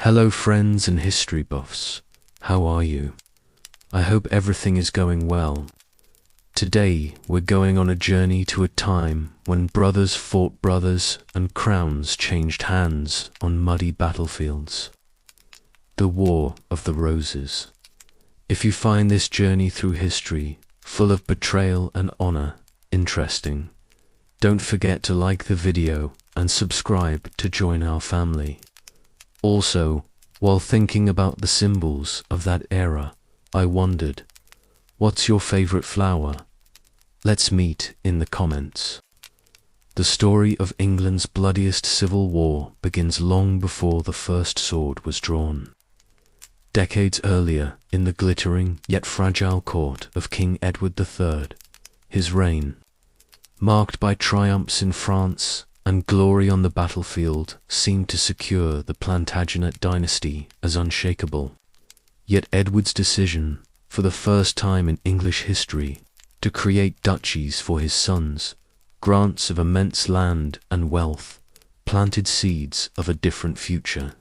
Hello friends and history buffs, how are you? I hope everything is going well. Today we're going on a journey to a time when brothers fought brothers and crowns changed hands on muddy battlefields. The War of the Roses. If you find this journey through history, full of betrayal and honor, interesting, don't forget to like the video and subscribe to join our family. Also, while thinking about the symbols of that era, I wondered, what's your favorite flower? Let's meet in the comments. The story of England's bloodiest civil war begins long before the first sword was drawn. Decades earlier, in the glittering yet fragile court of King Edward III, his reign, marked by triumphs in France and glory on the battlefield, seemed to secure the Plantagenet dynasty as unshakable. Yet Edward's decision, for the first time in English history, to create duchies for his sons, grants of immense land and wealth, planted seeds of a different future.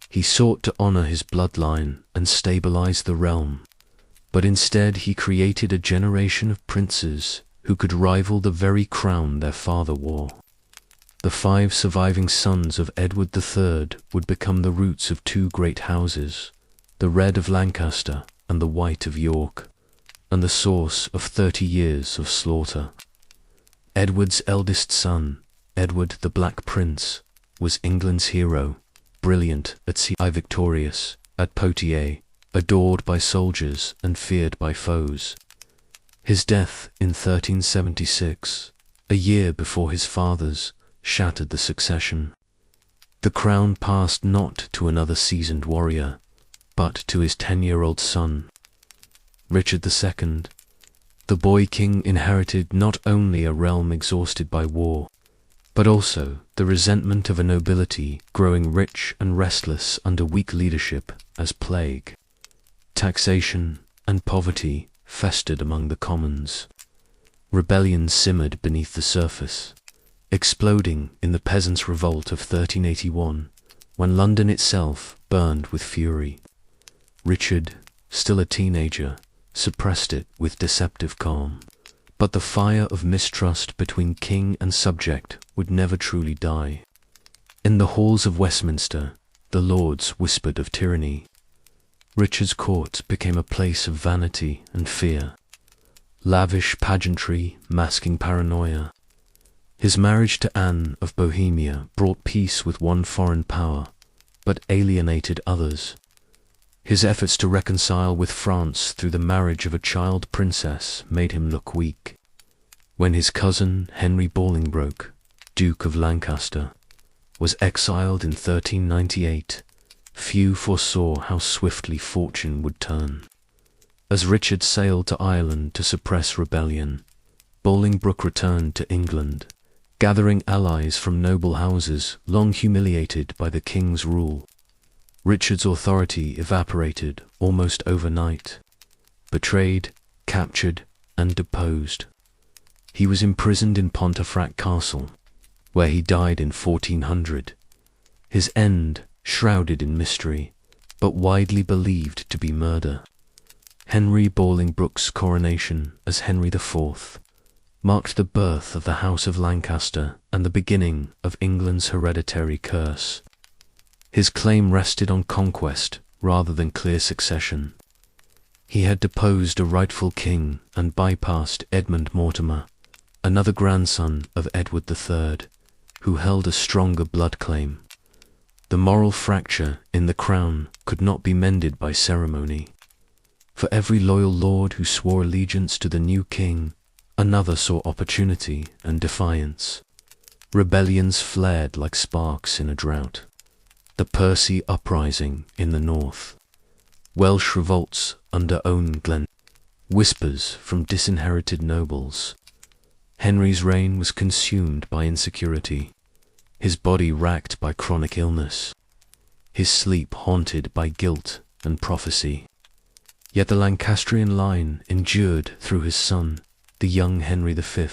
He sought to honor his bloodline and stabilize the realm, but instead he created a generation of princes who could rival the very crown their father wore. The 5 surviving sons of Edward III would become the roots of 2 great houses, the Red of Lancaster and the White of York, and the source of 30 years of slaughter. Edward's eldest son, Edward the Black Prince, was England's hero, brilliant at sea, victorious at Poitiers, adored by soldiers and feared by foes. His death in 1376, a year before his father's, shattered the succession. The crown passed not to another seasoned warrior, but to his 10-year-old son. Richard II, the boy king, inherited not only a realm exhausted by war, but also the resentment of a nobility growing rich and restless under weak leadership as plague. Taxation and poverty festered among the commons. Rebellion simmered beneath the surface, exploding in the Peasants' Revolt of 1381, when London itself burned with fury. Richard, still a teenager, suppressed it with deceptive calm. But the fire of mistrust between king and subject would never truly die. In the halls of Westminster, the lords whispered of tyranny. Richard's court became a place of vanity and fear, lavish pageantry masking paranoia. His marriage to Anne of Bohemia brought peace with one foreign power, but alienated others. His efforts to reconcile with France through the marriage of a child princess made him look weak. When his cousin Henry Bolingbroke, Duke of Lancaster, was exiled in 1398, few foresaw how swiftly fortune would turn. As Richard sailed to Ireland to suppress rebellion, Bolingbroke returned to England, gathering allies from noble houses long humiliated by the king's rule. Richard's authority evaporated almost overnight. Betrayed, captured, and deposed, he was imprisoned in Pontefract Castle, where he died in 1400. His end shrouded in mystery, but widely believed to be murder. Henry Bolingbroke's coronation as Henry IV marked the birth of the House of Lancaster and the beginning of England's hereditary curse. His claim rested on conquest rather than clear succession. He had deposed a rightful king and bypassed Edmund Mortimer, another grandson of Edward III, who held a stronger blood claim. The moral fracture in the crown could not be mended by ceremony. For every loyal lord who swore allegiance to the new king, another saw opportunity and defiance. Rebellions flared like sparks in a drought. The Percy Uprising in the north, Welsh revolts under Owen Glen, whispers from disinherited nobles. Henry's reign was consumed by insecurity, his body racked by chronic illness, his sleep haunted by guilt and prophecy. Yet the Lancastrian line endured through his son, the young Henry V,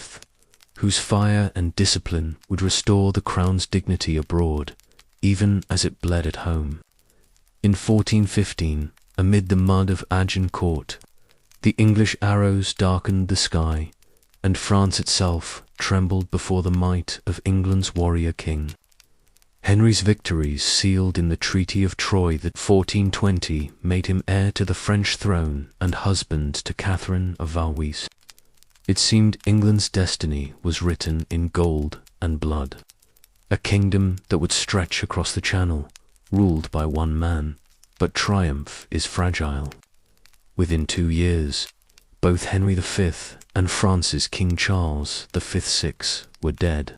whose fire and discipline would restore the crown's dignity abroad, even as it bled at home. In 1415, amid the mud of Agincourt, the English arrows darkened the sky, and France itself trembled before the might of England's warrior king. Henry's victories sealed in the Treaty of Troyes that 1420 made him heir to the French throne and husband to Catherine of Valois. It seemed England's destiny was written in gold and blood. A kingdom that would stretch across the Channel, ruled by one man. But triumph is fragile. Within 2 years, both Henry V and France's King Charles V/VI were dead.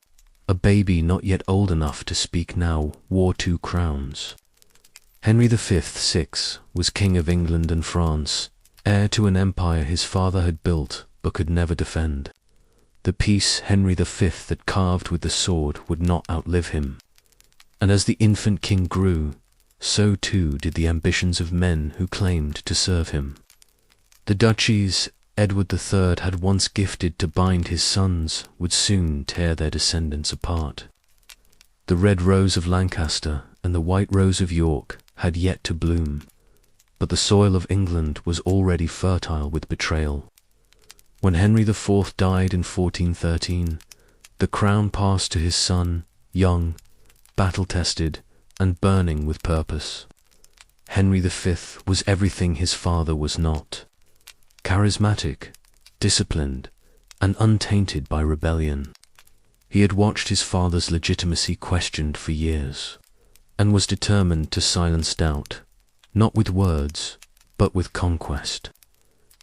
A baby not yet old enough to speak now wore 2 crowns. Henry V/VI was King of England and France, heir to an empire his father had built but could never defend. The peace Henry V had carved with the sword would not outlive him. And as the infant king grew, so too did the ambitions of men who claimed to serve him. The duchies Edward III had once gifted to bind his sons would soon tear their descendants apart. The red rose of Lancaster and the white rose of York had yet to bloom, but the soil of England was already fertile with betrayal. When Henry IV died in 1413, the crown passed to his son, young, battle-tested, and burning with purpose. Henry V was everything his father was not: charismatic, disciplined, and untainted by rebellion. He had watched his father's legitimacy questioned for years, and was determined to silence doubt, not with words, but with conquest.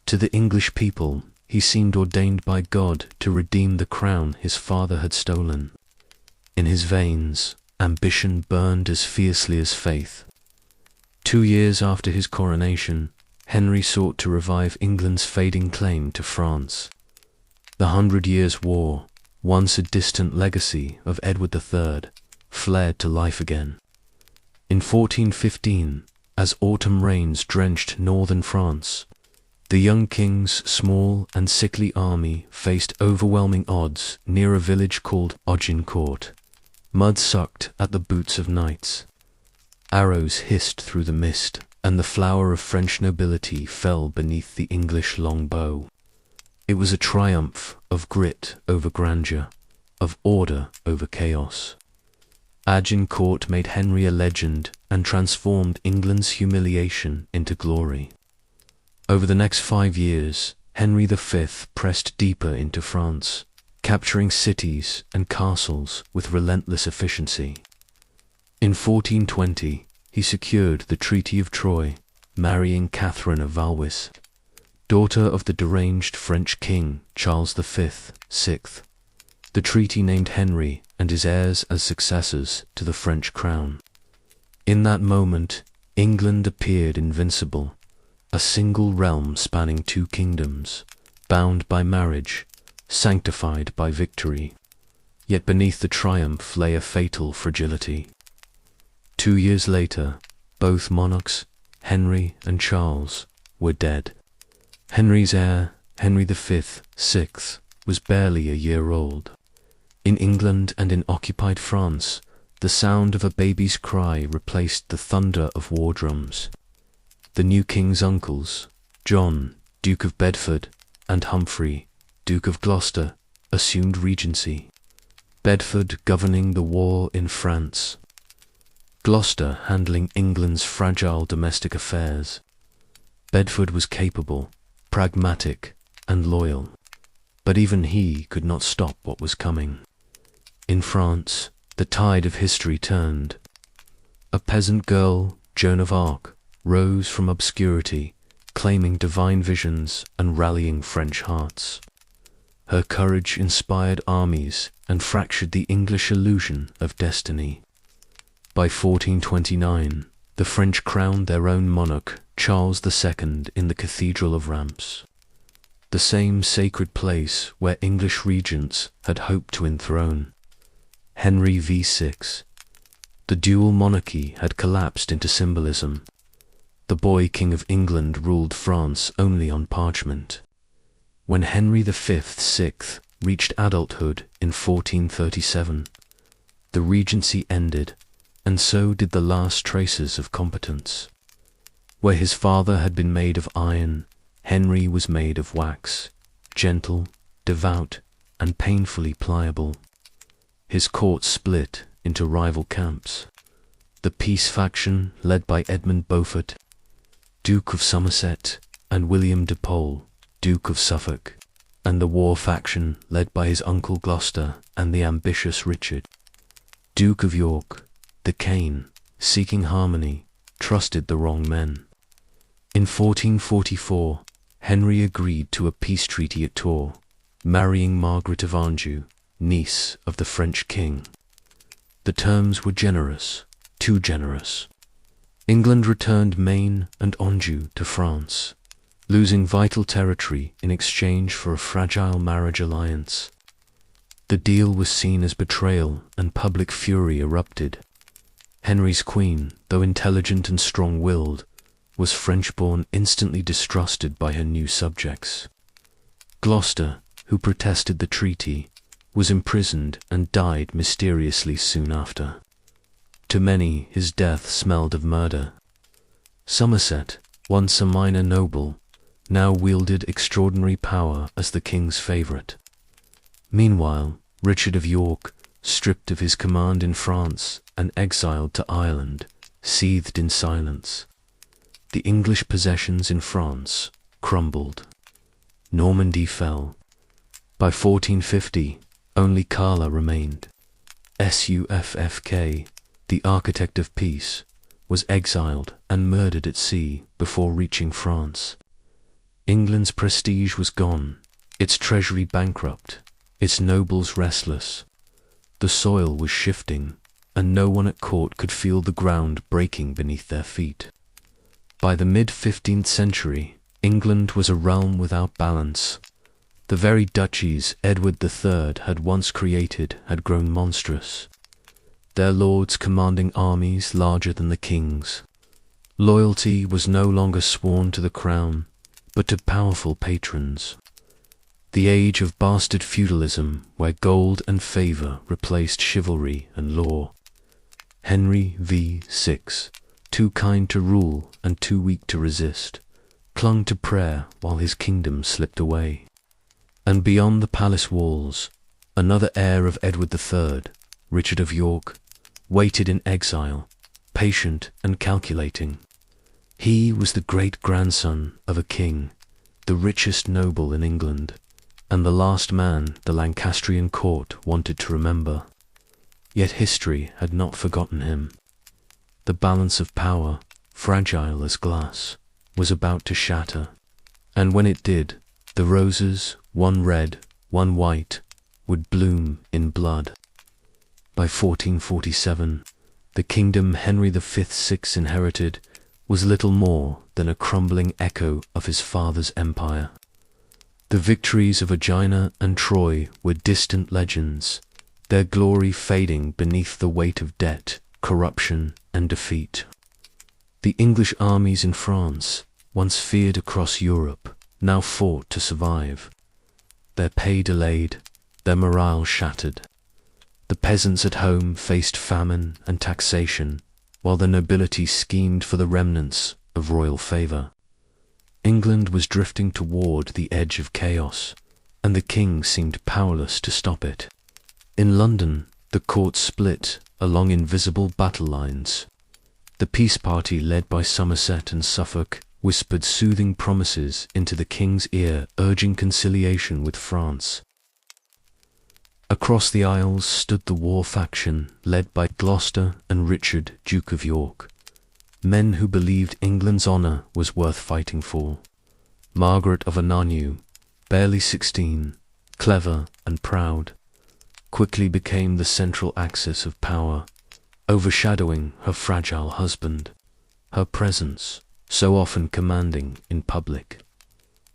To the English people, he seemed ordained by God to redeem the crown his father had stolen. In his veins, ambition burned as fiercely as faith. 2 years after his coronation, Henry sought to revive England's fading claim to France. The 100 Years' War, once a distant legacy of Edward III, flared to life again. In 1415, as autumn rains drenched northern France, the young king's small and sickly army faced overwhelming odds near a village called Agincourt. Mud sucked at the boots of knights. Arrows hissed through the mist, and the flower of French nobility fell beneath the English longbow. It was a triumph of grit over grandeur, of order over chaos. Agincourt made Henry a legend and transformed England's humiliation into glory. Over the next 5 years, Henry V pressed deeper into France, capturing cities and castles with relentless efficiency. In 1420, he secured the Treaty of Troyes, marrying Catherine of Valois, daughter of the deranged French king Charles V/VI. The treaty named Henry and his heirs as successors to the French crown. In that moment, England appeared invincible, a single realm spanning 2 kingdoms, bound by marriage, sanctified by victory. Yet beneath the triumph lay a fatal fragility. 2 years later, both monarchs, Henry and Charles, were dead. Henry's heir, Henry V/VI, was barely a year old. In England and in occupied France, the sound of a baby's cry replaced the thunder of war drums. The new king's uncles, John, Duke of Bedford, and Humphrey, Duke of Gloucester, assumed regency, Bedford governing the war in France, Gloucester handling England's fragile domestic affairs. Bedford was capable, pragmatic, and loyal, but even he could not stop what was coming. In France, the tide of history turned. A peasant girl, Joan of Arc, rose from obscurity, claiming divine visions and rallying French hearts. Her courage inspired armies and fractured the English illusion of destiny. By 1429, the French crowned their own monarch, Charles II, in the Cathedral of Reims, the same sacred place where English regents had hoped to enthrone Henry VI. The dual monarchy had collapsed into symbolism. The boy king of England ruled France only on parchment. When Henry V/VI reached adulthood in 1437, the regency ended, and so did the last traces of competence. Where his father had been made of iron, Henry was made of wax, gentle, devout, and painfully pliable. His court split into rival camps. The peace faction, led by Edmund Beaufort, Duke of Somerset, and William de Pole, Duke of Suffolk, and the war faction, led by his uncle Gloucester and the ambitious Richard, Duke of York. The Cane, seeking harmony, trusted the wrong men. In 1444, Henry agreed to a peace treaty at Tours, marrying Margaret of Anjou, niece of the French king. The terms were generous, too generous. England returned Maine and Anjou to France, losing vital territory in exchange for a fragile marriage alliance. The deal was seen as betrayal, and public fury erupted. Henry's queen, though intelligent and strong-willed, was French-born, instantly distrusted by her new subjects. Gloucester, who protested the treaty, was imprisoned and died mysteriously soon after. To many, his death smelled of murder. Somerset, once a minor noble, now wielded extraordinary power as the king's favourite. Meanwhile, Richard of York, stripped of his command in France and exiled to Ireland, seethed in silence. The English possessions in France crumbled. Normandy fell. By 1450, only Carla remained. Suffk, the architect of peace, was exiled and murdered at sea before reaching France. England's prestige was gone, its treasury bankrupt, its nobles restless. The soil was shifting, and no one at court could feel the ground breaking beneath their feet. By the mid-15th century, England was a realm without balance. The very duchies Edward III had once created had grown monstrous, their lords commanding armies larger than the king's. Loyalty was no longer sworn to the crown, but to powerful patrons. The age of bastard feudalism, where gold and favour replaced chivalry and law. Henry VI, too kind to rule and too weak to resist, clung to prayer while his kingdom slipped away. And beyond the palace walls, another heir of Edward III, Richard of York, waited in exile, patient and calculating. He was the great-grandson of a king, the richest noble in England, and the last man the Lancastrian court wanted to remember. Yet history had not forgotten him. The balance of power, fragile as glass, was about to shatter, and when it did, the roses, one red, one white, would bloom in blood. By 1447, the kingdom Henry V inherited was little more than a crumbling echo of his father's empire. The victories of Aegina and Troy were distant legends, their glory fading beneath the weight of debt, corruption, and defeat. The English armies in France, once feared across Europe, now fought to survive. Their pay delayed, their morale shattered. The peasants at home faced famine and taxation, while the nobility schemed for the remnants of royal favour. England was drifting toward the edge of chaos, and the king seemed powerless to stop it. In London, the court split along invisible battle lines. The peace party led by Somerset and Suffolk whispered soothing promises into the king's ear, urging conciliation with France. Across the Isles stood the war faction led by Gloucester and Richard, Duke of York, men who believed England's honour was worth fighting for. Margaret of Anjou, barely 16, clever and proud, quickly became the central axis of power, overshadowing her fragile husband. Her presence, so often commanding in public,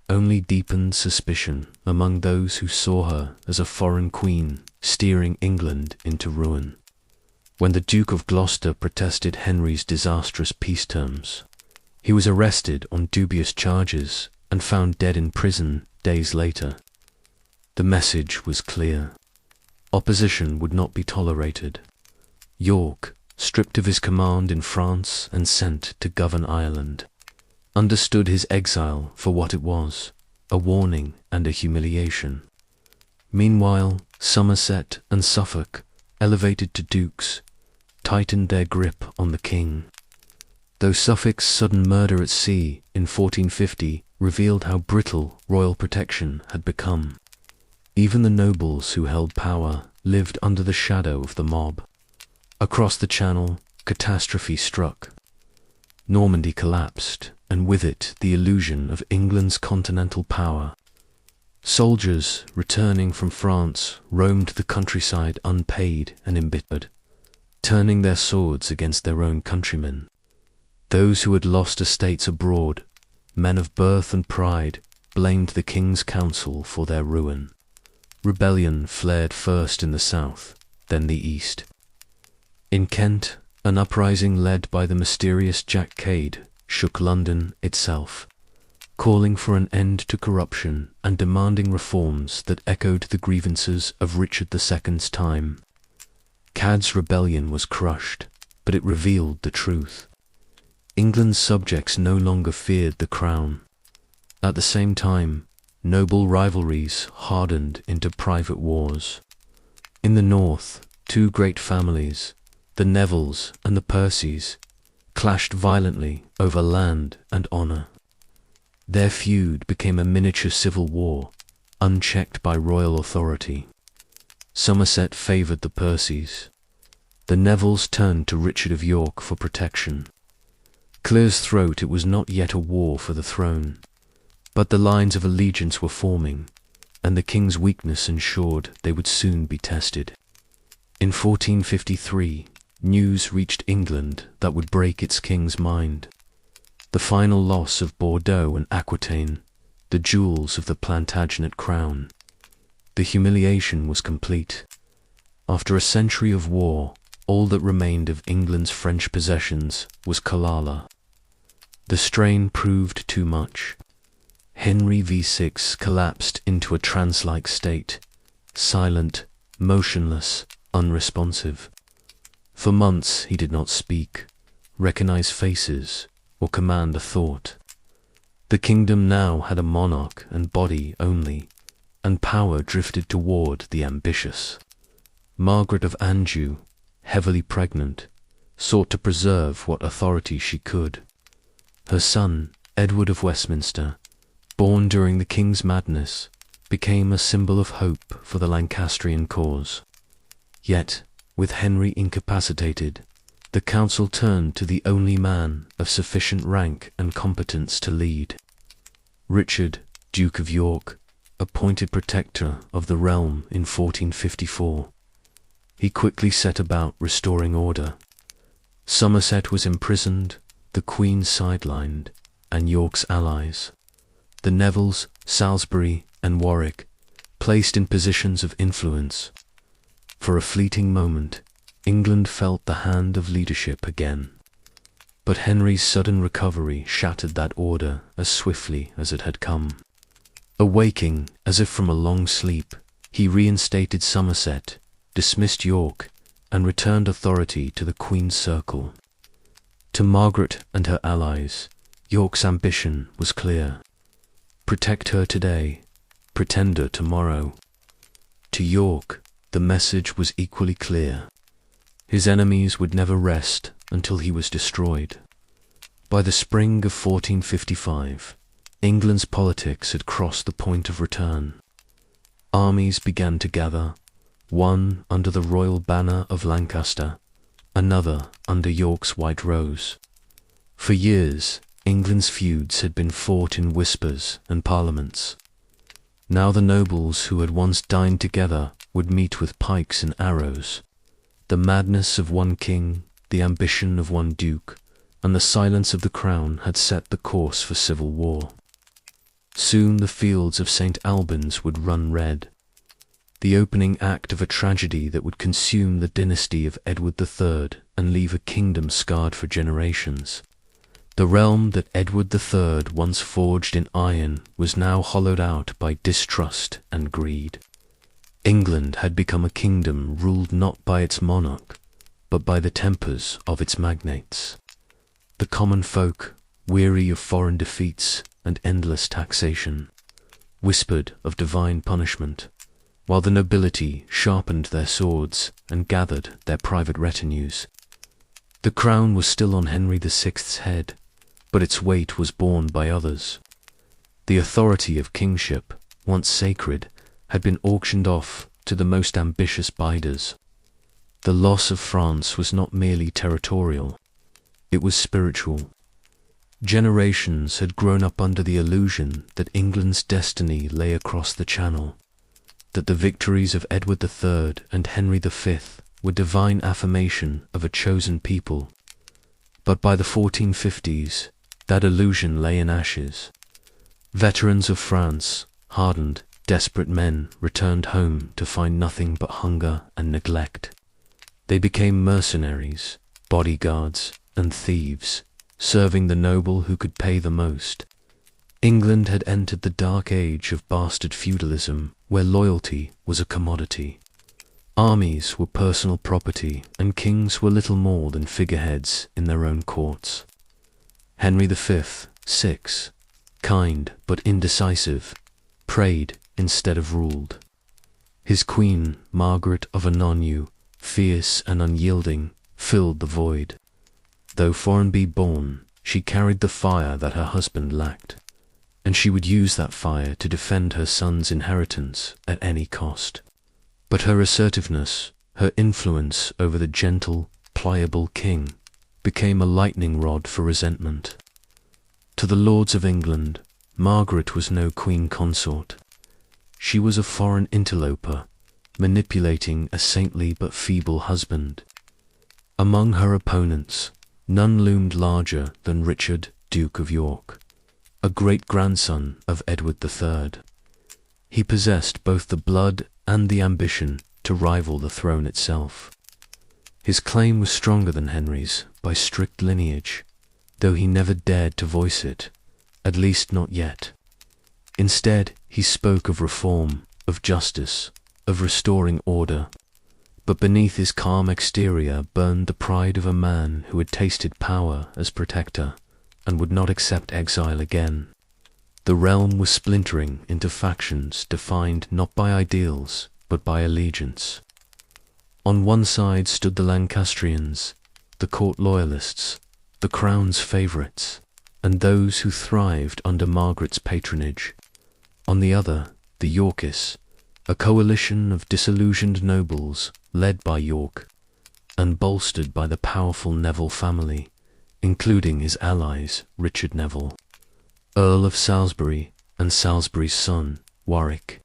only deepened suspicion among those who saw her as a foreign queen steering England into ruin. When the Duke of Gloucester protested Henry's disastrous peace terms, he was arrested on dubious charges and found dead in prison days later. The message was clear. Opposition would not be tolerated. York, stripped of his command in France and sent to govern Ireland, understood his exile for what it was, a warning and a humiliation. Meanwhile, Somerset and Suffolk, elevated to dukes, tightened their grip on the king. Though Suffolk's sudden murder at sea in 1450 revealed how brittle royal protection had become, even the nobles who held power lived under the shadow of the mob. Across the Channel, catastrophe struck. Normandy collapsed, and with it the illusion of England's continental power. Soldiers returning from France roamed the countryside unpaid and embittered, turning their swords against their own countrymen. Those who had lost estates abroad, men of birth and pride, blamed the king's council for their ruin. Rebellion flared first in the south, then the east. In Kent, an uprising led by the mysterious Jack Cade shook London itself, calling for an end to corruption and demanding reforms that echoed the grievances of Richard II's time. Cade's rebellion was crushed, but it revealed the truth. England's subjects no longer feared the crown. At the same time, noble rivalries hardened into private wars. In the north, two great families, the Nevilles and the Percys, clashed violently over land and honour. Their feud became a miniature civil war, unchecked by royal authority. Somerset favoured the Percys. The Nevilles turned to Richard of York for protection. Clear as throat, it was not yet a war for the throne, but the lines of allegiance were forming, and the king's weakness ensured they would soon be tested. In 1453, news reached England that would break its king's mind. The final loss of Bordeaux and Aquitaine, the jewels of the Plantagenet crown. The humiliation was complete. After a century of war, all that remained of England's French possessions was Killala. The strain proved too much. Henry VI collapsed into a trance-like state, silent, motionless, unresponsive. For months he did not speak, recognize faces, or command a thought. The kingdom now had a monarch and body only, and power drifted toward the ambitious. Margaret of Anjou, heavily pregnant, sought to preserve what authority she could. Her son, Edward of Westminster, born during the king's madness, became a symbol of hope for the Lancastrian cause. Yet, with Henry incapacitated, the council turned to the only man of sufficient rank and competence to lead. Richard, Duke of York, appointed protector of the realm in 1454. He quickly set about restoring order. Somerset was imprisoned, the Queen sidelined, and York's allies, the Nevilles, Salisbury, and Warwick, placed in positions of influence. For a fleeting moment, England felt the hand of leadership again. But Henry's sudden recovery shattered that order as swiftly as it had come. Awaking as if from a long sleep, he reinstated Somerset, dismissed York, and returned authority to the Queen's circle. To Margaret and her allies, York's ambition was clear. Protect her today, pretender tomorrow. To York, the message was equally clear. His enemies would never rest until he was destroyed. By the spring of 1455, England's politics had crossed the point of return. Armies began to gather, one under the royal banner of Lancaster, another under York's white rose. For years, England's feuds had been fought in whispers and parliaments. Now the nobles who had once dined together would meet with pikes and arrows. The madness of one king, the ambition of one duke, and the silence of the crown had set the course for civil war. Soon the fields of St. Albans would run red, the opening act of a tragedy that would consume the dynasty of Edward III and leave a kingdom scarred for generations. The realm that Edward III once forged in iron was now hollowed out by distrust and greed. England had become a kingdom ruled not by its monarch, but by the tempers of its magnates. The common folk, weary of foreign defeats and endless taxation, whispered of divine punishment, while the nobility sharpened their swords and gathered their private retinues. The crown was still on Henry VI's head, but its weight was borne by others. The authority of kingship, once sacred, had been auctioned off to the most ambitious biders. The loss of France was not merely territorial, it was spiritual. Generations had grown up under the illusion that England's destiny lay across the Channel, that the victories of Edward III and Henry V were divine affirmation of a chosen people. But by the 1450s, that illusion lay in ashes. Veterans of France, hardened, desperate men, returned home to find nothing but hunger and neglect. They became mercenaries, bodyguards, and thieves, serving the noble who could pay the most. England had entered the dark age of bastard feudalism, where loyalty was a commodity. Armies were personal property, and kings were little more than figureheads in their own courts. Henry V, kind but indecisive, prayed instead of ruled. His queen, Margaret of Anjou, fierce and unyielding, filled the void. Though foreign-born, she carried the fire that her husband lacked, and she would use that fire to defend her son's inheritance at any cost. But her assertiveness, her influence over the gentle, pliable king, became a lightning rod for resentment. To the lords of England, Margaret was no queen consort. She was a foreign interloper, manipulating a saintly but feeble husband. Among her opponents, none loomed larger than Richard, Duke of York, a great-grandson of Edward III. He possessed both the blood and the ambition to rival the throne itself. His claim was stronger than Henry's by strict lineage, though he never dared to voice it, at least not yet. Instead, he spoke of reform, of justice, of restoring order. But beneath his calm exterior burned the pride of a man who had tasted power as protector and would not accept exile again. The realm was splintering into factions defined not by ideals but by allegiance. On one side stood the Lancastrians, the court loyalists, the crown's favourites, and those who thrived under Margaret's patronage. On the other, the Yorkists, a coalition of disillusioned nobles led by York and bolstered by the powerful Neville family, including his allies Richard Neville, Earl of Salisbury, and Salisbury's son, Warwick,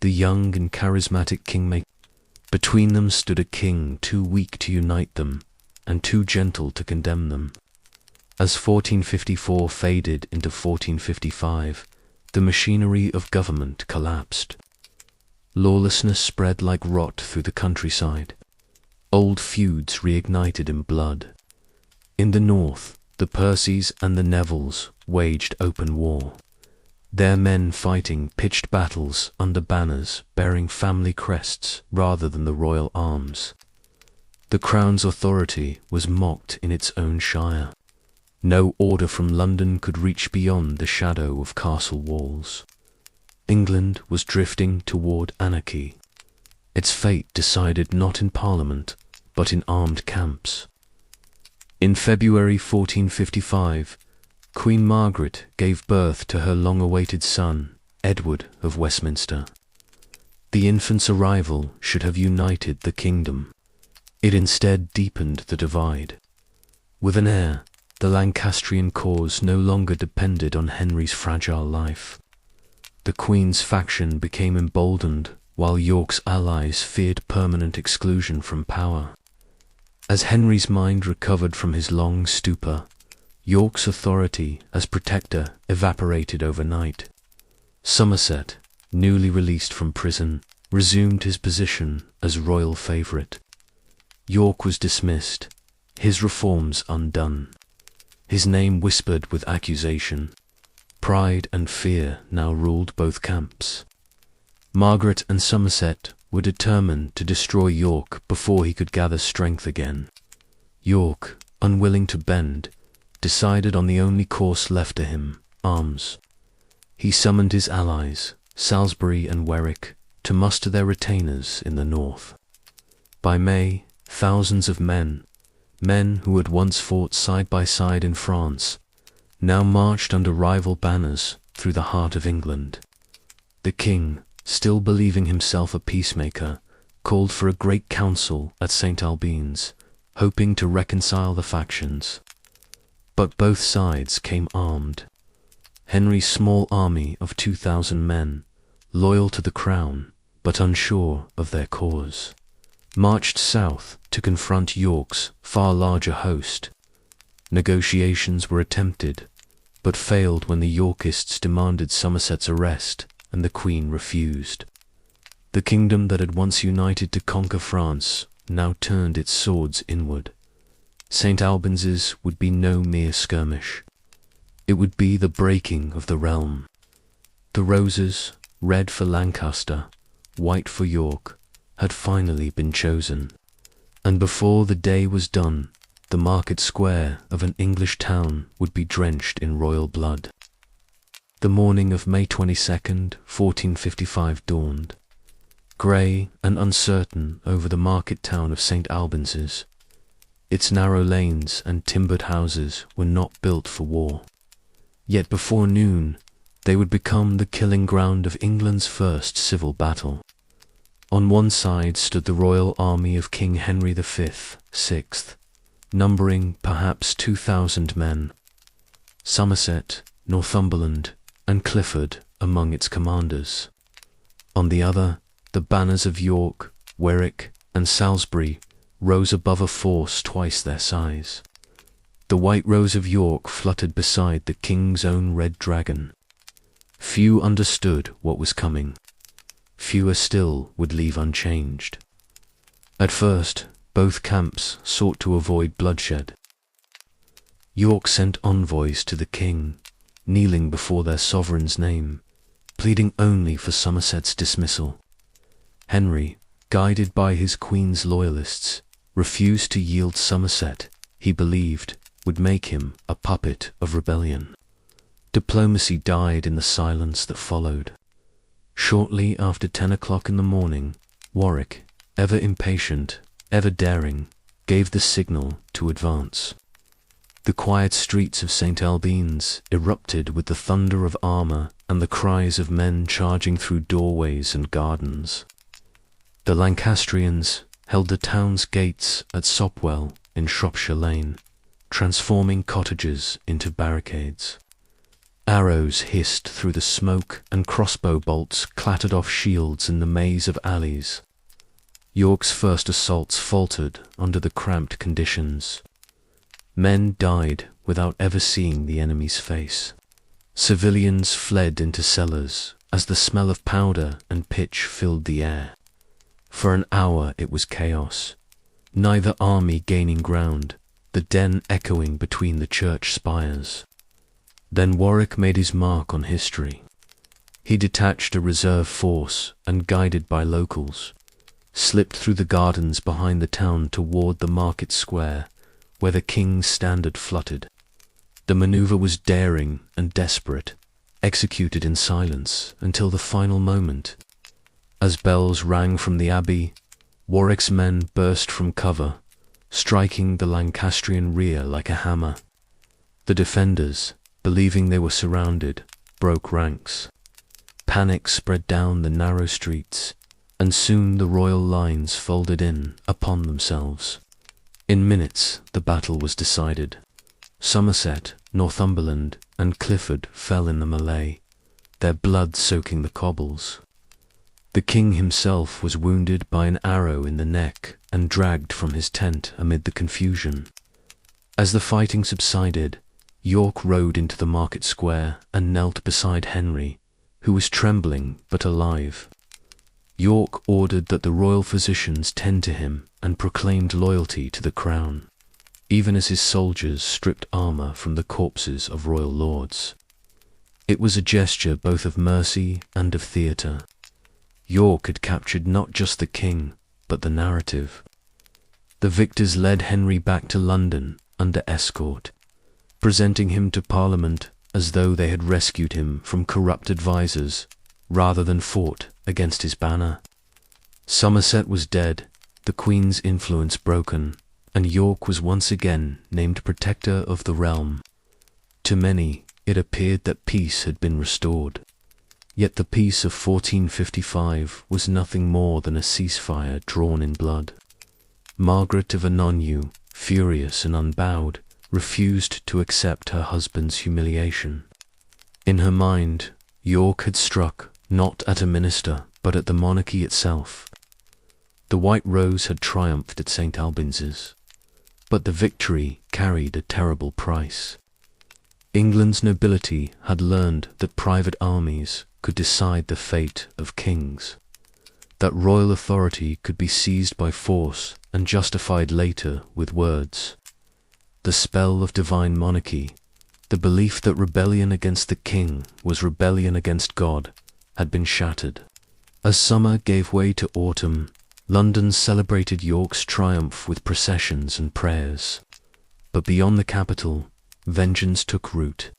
the young and charismatic kingmaker. Between them stood a king too weak to unite them and too gentle to condemn them. As 1454 faded into 1455, the machinery of government collapsed. Lawlessness spread like rot through the countryside. Old feuds reignited in blood. In the north, the Percys and the Nevilles waged open war, their men fighting pitched battles under banners bearing family crests rather than the royal arms. The crown's authority was mocked in its own shire. No order from London could reach beyond the shadow of castle walls. England was drifting toward anarchy, its fate decided not in Parliament, but in armed camps. In February 1455, Queen Margaret gave birth to her long-awaited son, Edward of Westminster. The infant's arrival should have united the kingdom. It instead deepened the divide. With an heir, the Lancastrian cause no longer depended on Henry's fragile life. The Queen's faction became emboldened, while York's allies feared permanent exclusion from power. As Henry's mind recovered from his long stupor, York's authority as protector evaporated overnight. Somerset, newly released from prison, resumed his position as royal favourite. York was dismissed, his reforms undone, his name whispered with accusation. Pride and fear now ruled both camps. Margaret and Somerset were determined to destroy York before he could gather strength again. York, unwilling to bend, decided on the only course left to him, arms. He summoned his allies, Salisbury and Warwick, to muster their retainers in the north. By May, thousands of men who had once fought side by side in France, now marched under rival banners through the heart of England. The king, still believing himself a peacemaker, called for a great council at St. Albans, hoping to reconcile the factions. But both sides came armed. Henry's small army of 2,000 men, loyal to the crown but unsure of their cause, marched south to confront York's far larger host. Negotiations were attempted, but failed when the Yorkists demanded Somerset's arrest and the Queen refused. The kingdom that had once united to conquer France now turned its swords inward. St. Albans's would be no mere skirmish. It would be the breaking of the realm. The roses, red for Lancaster, white for York, had finally been chosen, and before the day was done, the market square of an English town would be drenched in royal blood. The morning of May 22nd, 1455 dawned, grey and uncertain over the market town of St. Albans's. Its narrow lanes and timbered houses were not built for war. Yet before noon, they would become the killing ground of England's first civil battle. On one side stood the royal army of King Henry V, 6th, numbering perhaps 2,000 men. Somerset, Northumberland, and Clifford among its commanders. On the other, the banners of York, Warwick, and Salisbury rose above a force twice their size. The white rose of York fluttered beside the king's own red dragon. Few understood what was coming. Fewer still would leave unchanged. At first, both camps sought to avoid bloodshed. York sent envoys to the king, kneeling before their sovereign's name, pleading only for Somerset's dismissal. Henry, guided by his queen's loyalists, refused to yield Somerset. He believed would make him a puppet of rebellion. Diplomacy died in the silence that followed. Shortly after 10 o'clock in the morning, Warwick, ever impatient, ever daring, gave the signal to advance. The quiet streets of St. Albans erupted with the thunder of armour and the cries of men charging through doorways and gardens. The Lancastrians held the town's gates at Sopwell in Shropshire Lane, transforming cottages into barricades. Arrows hissed through the smoke and crossbow bolts clattered off shields in the maze of alleys. York's first assaults faltered under the cramped conditions. Men died without ever seeing the enemy's face. Civilians fled into cellars as the smell of powder and pitch filled the air. For an hour it was chaos, neither army gaining ground, the den echoing between the church spires. Then Warwick made his mark on history. He detached a reserve force and, guided by locals, slipped through the gardens behind the town toward the market square, where the king's standard fluttered. The maneuver was daring and desperate, executed in silence until the final moment. As bells rang from the abbey, Warwick's men burst from cover, striking the Lancastrian rear like a hammer. The defenders, believing they were surrounded, broke ranks. Panic spread down the narrow streets, and soon the royal lines folded in upon themselves. In minutes the battle was decided. Somerset, Northumberland, and Clifford fell in the melee, their blood soaking the cobbles. The king himself was wounded by an arrow in the neck and dragged from his tent amid the confusion. As the fighting subsided, York rode into the market square and knelt beside Henry, who was trembling but alive. York ordered that the royal physicians tend to him and proclaimed loyalty to the crown, even as his soldiers stripped armour from the corpses of royal lords. It was a gesture both of mercy and of theatre. York had captured not just the king, but the narrative. The victors led Henry back to London under escort. presenting him to Parliament as though they had rescued him from corrupt advisers rather than fought against his banner. Somerset was dead, the Queen's influence broken, and York was once again named protector of the realm. To many, it appeared that peace had been restored. Yet the peace of 1455 was nothing more than a ceasefire drawn in blood. Margaret of Anjou, furious and unbowed, refused to accept her husband's humiliation. In her mind, York had struck not at a minister, but at the monarchy itself. The White Rose had triumphed at St. Albans', but the victory carried a terrible price. England's nobility had learned that private armies could decide the fate of kings, that royal authority could be seized by force and justified later with words. The spell of divine monarchy, the belief that rebellion against the king was rebellion against God, had been shattered. As summer gave way to autumn, London celebrated York's triumph with processions and prayers. But beyond the capital, vengeance took root.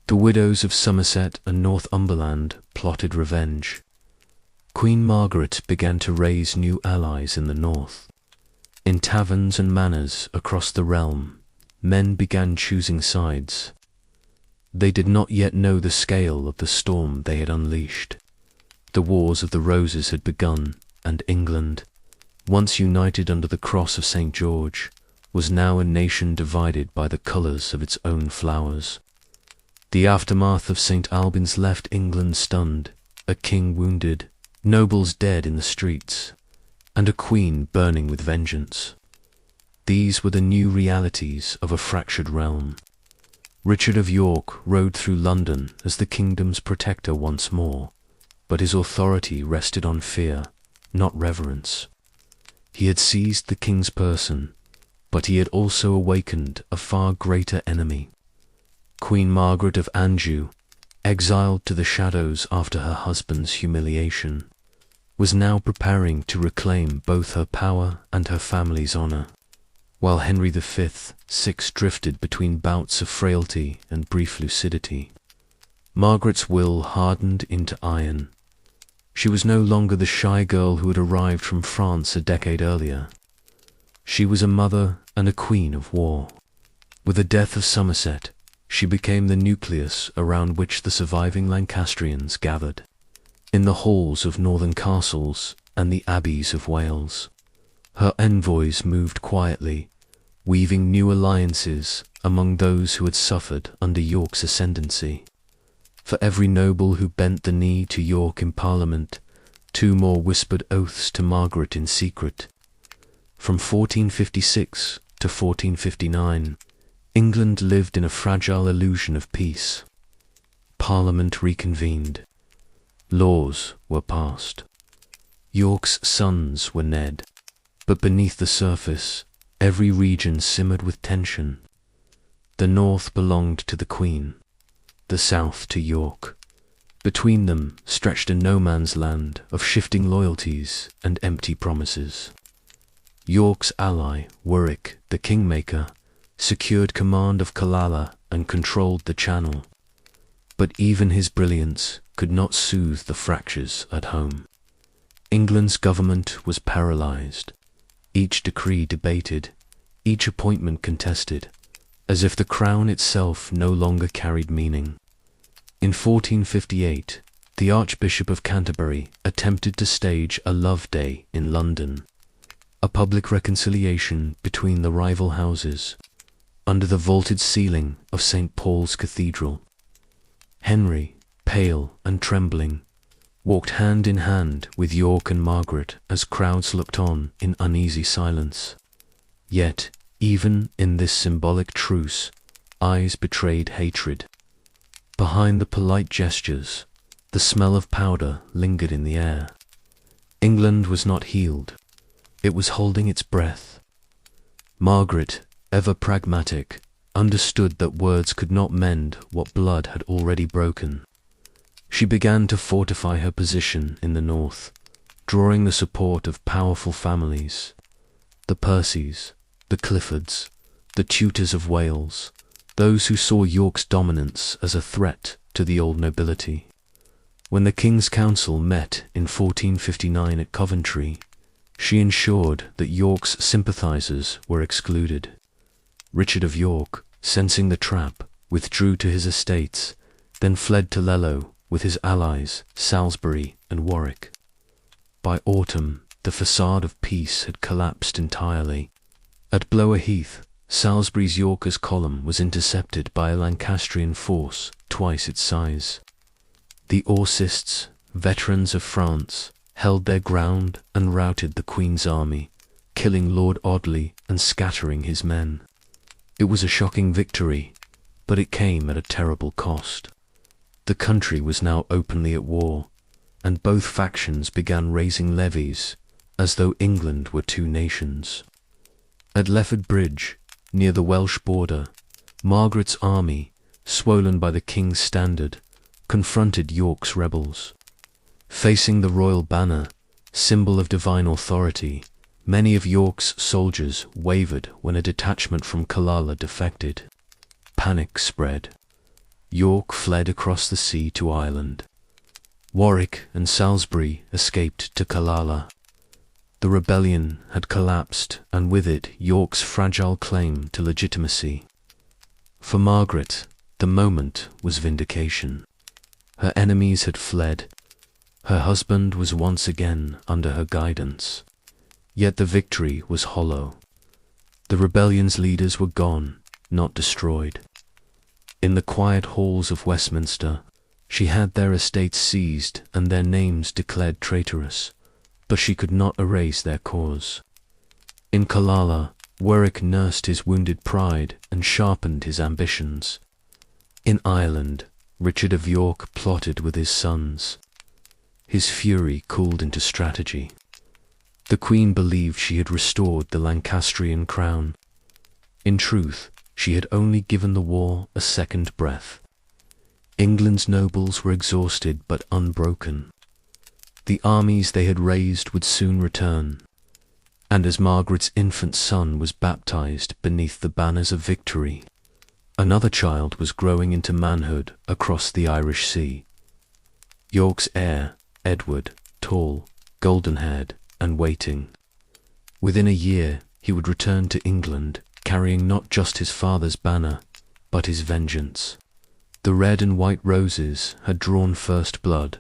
The widows of Somerset and Northumberland plotted revenge. Queen Margaret began to raise new allies in the north. In taverns and manors across the realm, men began choosing sides. They did not yet know the scale of the storm they had unleashed. The Wars of the Roses had begun, and England, once united under the cross of St. George, was now a nation divided by the colours of its own flowers. The aftermath of St. Albans left England stunned, a king wounded, nobles dead in the streets, and a queen burning with vengeance. These were the new realities of a fractured realm. Richard of York rode through London as the kingdom's protector once more, but his authority rested on fear, not reverence. He had seized the king's person, but he had also awakened a far greater enemy. Queen Margaret of Anjou, exiled to the shadows after her husband's humiliation, was now preparing to reclaim both her power and her family's honour, while Henry V drifted between bouts of frailty and brief lucidity. Margaret's will hardened into iron. She was no longer the shy girl who had arrived from France a decade earlier. She was a mother and a queen of war. With the death of Somerset, she became the nucleus around which the surviving Lancastrians gathered, in the halls of northern castles and the abbeys of Wales. Her envoys moved quietly, weaving new alliances among those who had suffered under York's ascendancy. For every noble who bent the knee to York in Parliament, 2 more whispered oaths to Margaret in secret. From 1456 to 1459, England lived in a fragile illusion of peace. Parliament reconvened. Laws were passed. York's sons were Ned, but beneath the surface, every region simmered with tension. The north belonged to the Queen, the south to York. Between them stretched a no-man's land of shifting loyalties and empty promises. York's ally, Warwick, the kingmaker, secured command of Killala and controlled the Channel. But even his brilliance could not soothe the fractures at home. England's government was paralysed, each decree debated, each appointment contested, as if the crown itself no longer carried meaning. In 1458, the Archbishop of Canterbury attempted to stage a love day in London, a public reconciliation between the rival houses, under the vaulted ceiling of St. Paul's Cathedral. Henry, pale and trembling, walked hand in hand with York and Margaret as crowds looked on in uneasy silence. Yet, even in this symbolic truce, eyes betrayed hatred. Behind the polite gestures, the smell of powder lingered in the air. England was not healed. It was holding its breath. Margaret, ever pragmatic, understood that words could not mend what blood had already broken. She began to fortify her position in the north, drawing the support of powerful families, the Percys, the Cliffords, the Tudors of Wales, those who saw York's dominance as a threat to the old nobility. When the King's Council met in 1459 at Coventry, she ensured that York's sympathizers were excluded. Richard of York, sensing the trap, withdrew to his estates, then fled to Lello with his allies Salisbury and Warwick. By autumn, the facade of peace had collapsed entirely. At Blower Heath, Salisbury's Yorkers' column was intercepted by a Lancastrian force twice its size. The Orsists, veterans of France, held their ground and routed the Queen's army, killing Lord Audley and scattering his men. It was a shocking victory, but it came at a terrible cost. The country was now openly at war, and both factions began raising levies, as though England were two nations. At Lefford Bridge, near the Welsh border, Margaret's army, swollen by the King's standard, confronted York's rebels. Facing the royal banner, symbol of divine authority, many of York's soldiers wavered when a detachment from Killala defected. Panic spread. York fled across the sea to Ireland. Warwick and Salisbury escaped to Killala. The rebellion had collapsed, and with it York's fragile claim to legitimacy. For Margaret, the moment was vindication. Her enemies had fled. Her husband was once again under her guidance. Yet the victory was hollow. The rebellion's leaders were gone, not destroyed. In the quiet halls of Westminster, she had their estates seized and their names declared traitorous, but she could not erase their cause. In Killala, Warwick nursed his wounded pride and sharpened his ambitions. In Ireland, Richard of York plotted with his sons. His fury cooled into strategy. The Queen believed she had restored the Lancastrian crown. In truth, she had only given the war a second breath. England's nobles were exhausted but unbroken. The armies they had raised would soon return, and as Margaret's infant son was baptized beneath the banners of victory, another child was growing into manhood across the Irish Sea. York's heir, Edward, tall, golden-haired, and waiting. Within a year, he would return to England, carrying not just his father's banner, but his vengeance. The red and white roses had drawn first blood,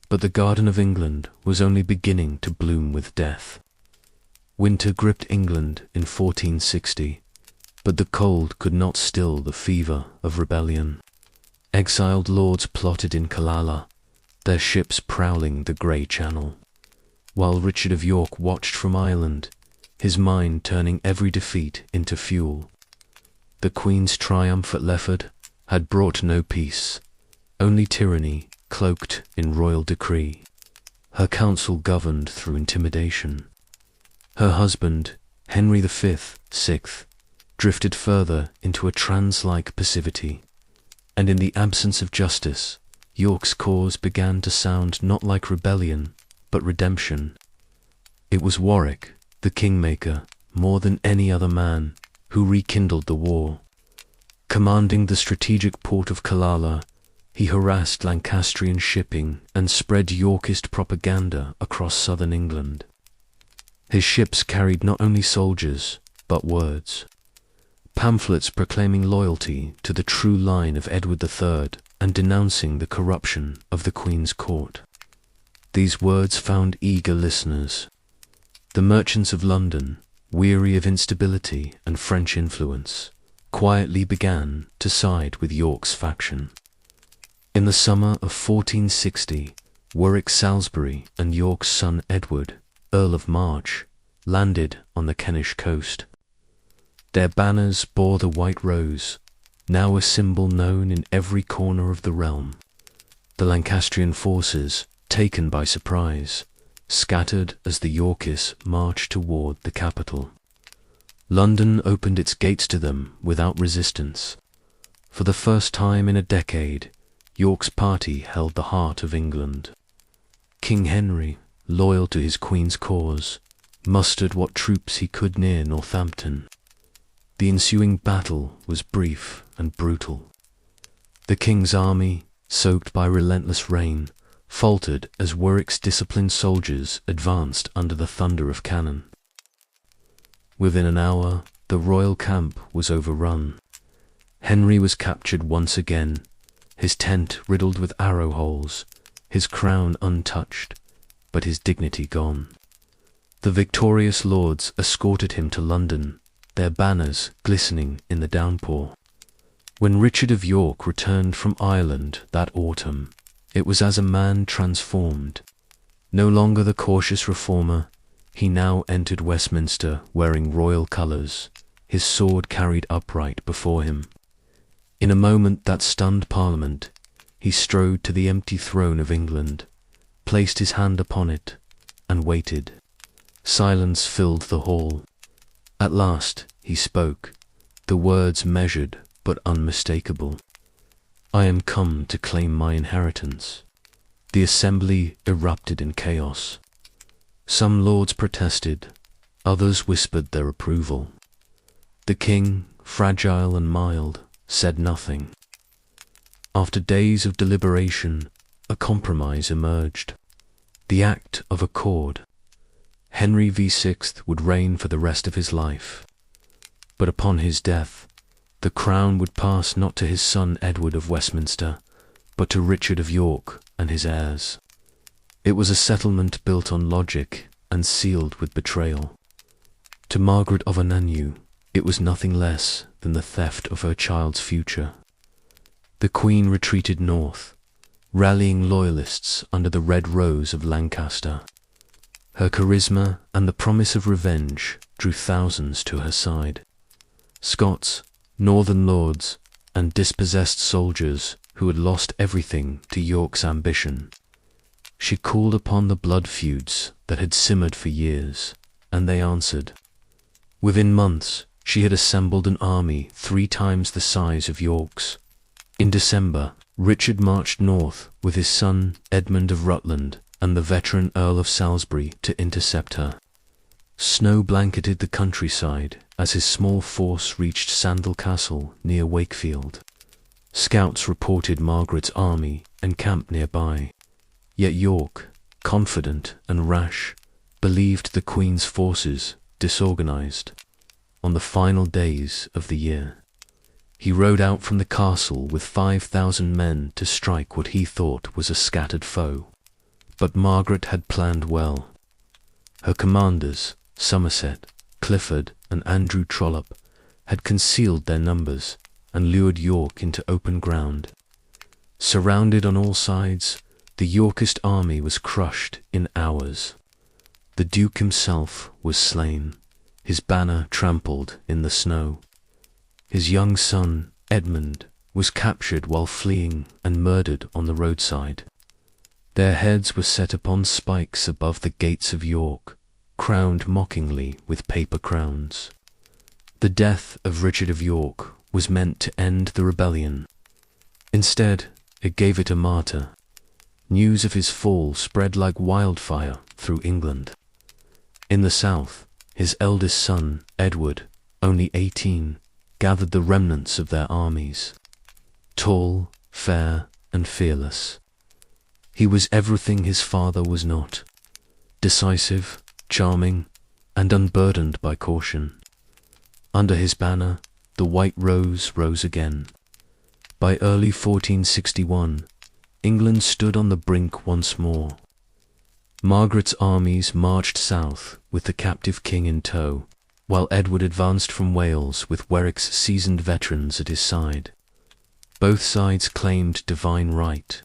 but the Garden of England was only beginning to bloom with death. Winter gripped England in 1460, but the cold could not still the fever of rebellion. Exiled lords plotted in Killala, their ships prowling the grey channel, while Richard of York watched from Ireland, his mind turning every defeat into fuel. The Queen's triumph at Lefford had brought no peace, only tyranny cloaked in royal decree. Her council governed through intimidation. Her husband, Henry V, Sixth, drifted further into a trance-like passivity, and in the absence of justice, York's cause began to sound not like rebellion, but redemption. It was Warwick, the kingmaker, more than any other man, who rekindled the war. Commanding the strategic port of Killala, he harassed Lancastrian shipping and spread Yorkist propaganda across southern England. His ships carried not only soldiers, but words. Pamphlets proclaiming loyalty to the true line of Edward III and denouncing the corruption of the Queen's court. These words found eager listeners. The merchants of London, weary of instability and French influence, quietly began to side with York's faction. In the summer of 1460, Warwick Salisbury and York's son Edward, Earl of March, landed on the Kentish coast. Their banners bore the white rose, now a symbol known in every corner of the realm. The Lancastrian forces, taken by surprise, scattered as the Yorkists marched toward the capital. London opened its gates to them without resistance. For the first time in a decade, York's party held the heart of England. King Henry, loyal to his Queen's cause, mustered what troops he could near Northampton. The ensuing battle was brief and brutal. The king's army, soaked by relentless rain, faltered as Warwick's disciplined soldiers advanced under the thunder of cannon. Within an hour, the royal camp was overrun. Henry was captured once again, his tent riddled with arrow holes, his crown untouched, but his dignity gone. The victorious lords escorted him to London, their banners glistening in the downpour. When Richard of York returned from Ireland that autumn, it was as a man transformed. No longer the cautious reformer, he now entered Westminster wearing royal colours, his sword carried upright before him. In a moment that stunned Parliament, he strode to the empty throne of England, placed his hand upon it, and waited. Silence filled the hall. At last he spoke, the words measured but unmistakable. "I am come to claim my inheritance." The assembly erupted in chaos. Some lords protested, others whispered their approval. The king, fragile and mild, said nothing. After days of deliberation, a compromise emerged. The Act of Accord. Henry VI would reign for the rest of his life. But upon his death, the crown would pass not to his son Edward of Westminster, but to Richard of York and his heirs. It was a settlement built on logic and sealed with betrayal. To Margaret of Anjou, it was nothing less than the theft of her child's future. The Queen retreated north, rallying loyalists under the red rose of Lancaster. Her charisma and the promise of revenge drew thousands to her side. Scots, northern lords, and dispossessed soldiers who had lost everything to York's ambition. She called upon the blood feuds that had simmered for years, and they answered. Within months, she had assembled an army 3 times the size of York's. In December, Richard marched north with his son Edmund of Rutland and the veteran Earl of Salisbury to intercept her. Snow blanketed the countryside as his small force reached Sandal Castle near Wakefield. Scouts reported Margaret's army encamped nearby. Yet York, confident and rash, believed the Queen's forces disorganized. On the final days of the year, he rode out from the castle with 5,000 men to strike what he thought was a scattered foe. But Margaret had planned well. Her commanders, Somerset, Clifford, and Andrew Trollope, had concealed their numbers and lured York into open ground. Surrounded on all sides, the Yorkist army was crushed in hours. The Duke himself was slain, his banner trampled in the snow. His young son, Edmund, was captured while fleeing and murdered on the roadside. Their heads were set upon spikes above the gates of York, crowned mockingly with paper crowns. The death of Richard of York was meant to end the rebellion. Instead, it gave it a martyr. News of his fall spread like wildfire through England. In the south, his eldest son, Edward, only 18, gathered the remnants of their armies. Tall, fair, and fearless. He was everything his father was not. Decisive, charming, and unburdened by caution. Under his banner, the white rose rose again. By early 1461, England stood on the brink once more. Margaret's armies marched south with the captive king in tow, while Edward advanced from Wales with Warwick's seasoned veterans at his side. Both sides claimed divine right.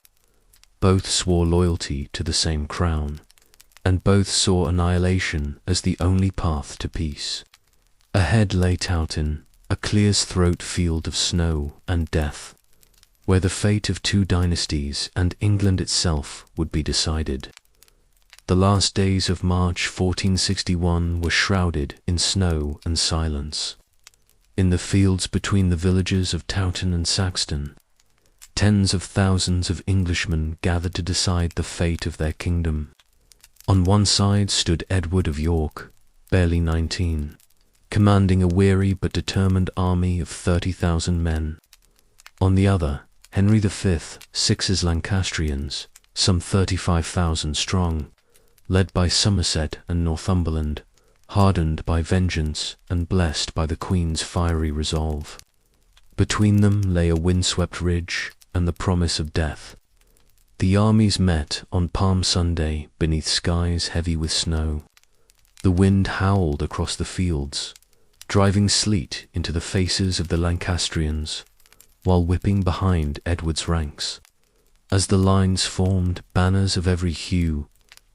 Both swore loyalty to the same crown, and both saw annihilation as the only path to peace. Ahead lay Towton, a clear-throat field of snow and death, where the fate of 2 dynasties and England itself would be decided. The last days of March 1461 were shrouded in snow and silence. In the fields between the villages of Towton and Saxton, tens of thousands of Englishmen gathered to decide the fate of their kingdom. On one side stood Edward of York, barely 19, commanding a weary but determined army of 30,000 men. On the other, Henry V, sixes Lancastrians, some 35,000 strong, led by Somerset and Northumberland, hardened by vengeance and blessed by the Queen's fiery resolve. Between them lay a windswept ridge and the promise of death. The armies met on Palm Sunday beneath skies heavy with snow. The wind howled across the fields, driving sleet into the faces of the Lancastrians, while whipping behind Edward's ranks. As the lines formed, banners of every hue,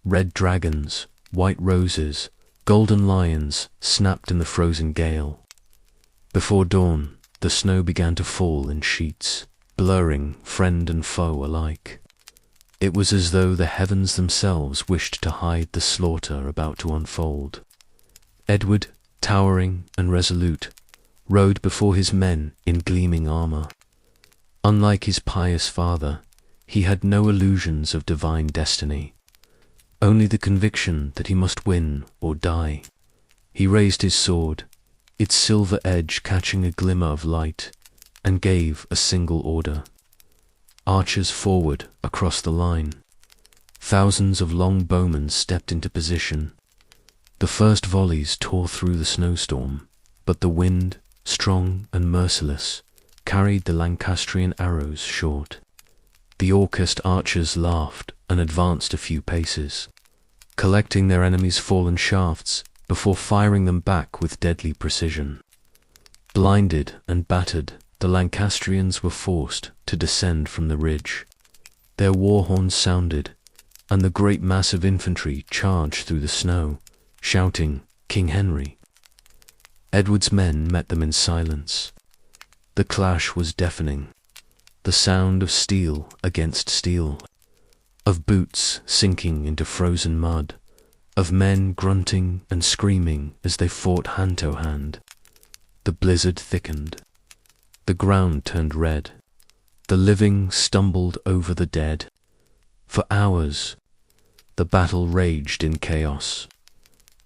red dragons, white roses, golden lions, snapped in the frozen gale. Before dawn, the snow began to fall in sheets, blurring friend and foe alike. It was as though the heavens themselves wished to hide the slaughter about to unfold. Edward, towering and resolute, rode before his men in gleaming armor. Unlike his pious father, he had no illusions of divine destiny, only the conviction that he must win or die. He raised his sword, its silver edge catching a glimmer of light, and gave a single order. Archers forward across the line. Thousands of long bowmen stepped into position. The first volleys tore through the snowstorm, but the wind, strong and merciless, carried the Lancastrian arrows short. The Yorkist archers laughed and advanced a few paces, collecting their enemies' fallen shafts before firing them back with deadly precision. Blinded and battered, the Lancastrians were forced to descend from the ridge. Their war horns sounded, and the great mass of infantry charged through the snow, shouting, "King Henry!" Edward's men met them in silence. The clash was deafening, the sound of steel against steel, of boots sinking into frozen mud, of men grunting and screaming as they fought hand to hand. The blizzard thickened. The ground turned red. The living stumbled over the dead. For hours, the battle raged in chaos.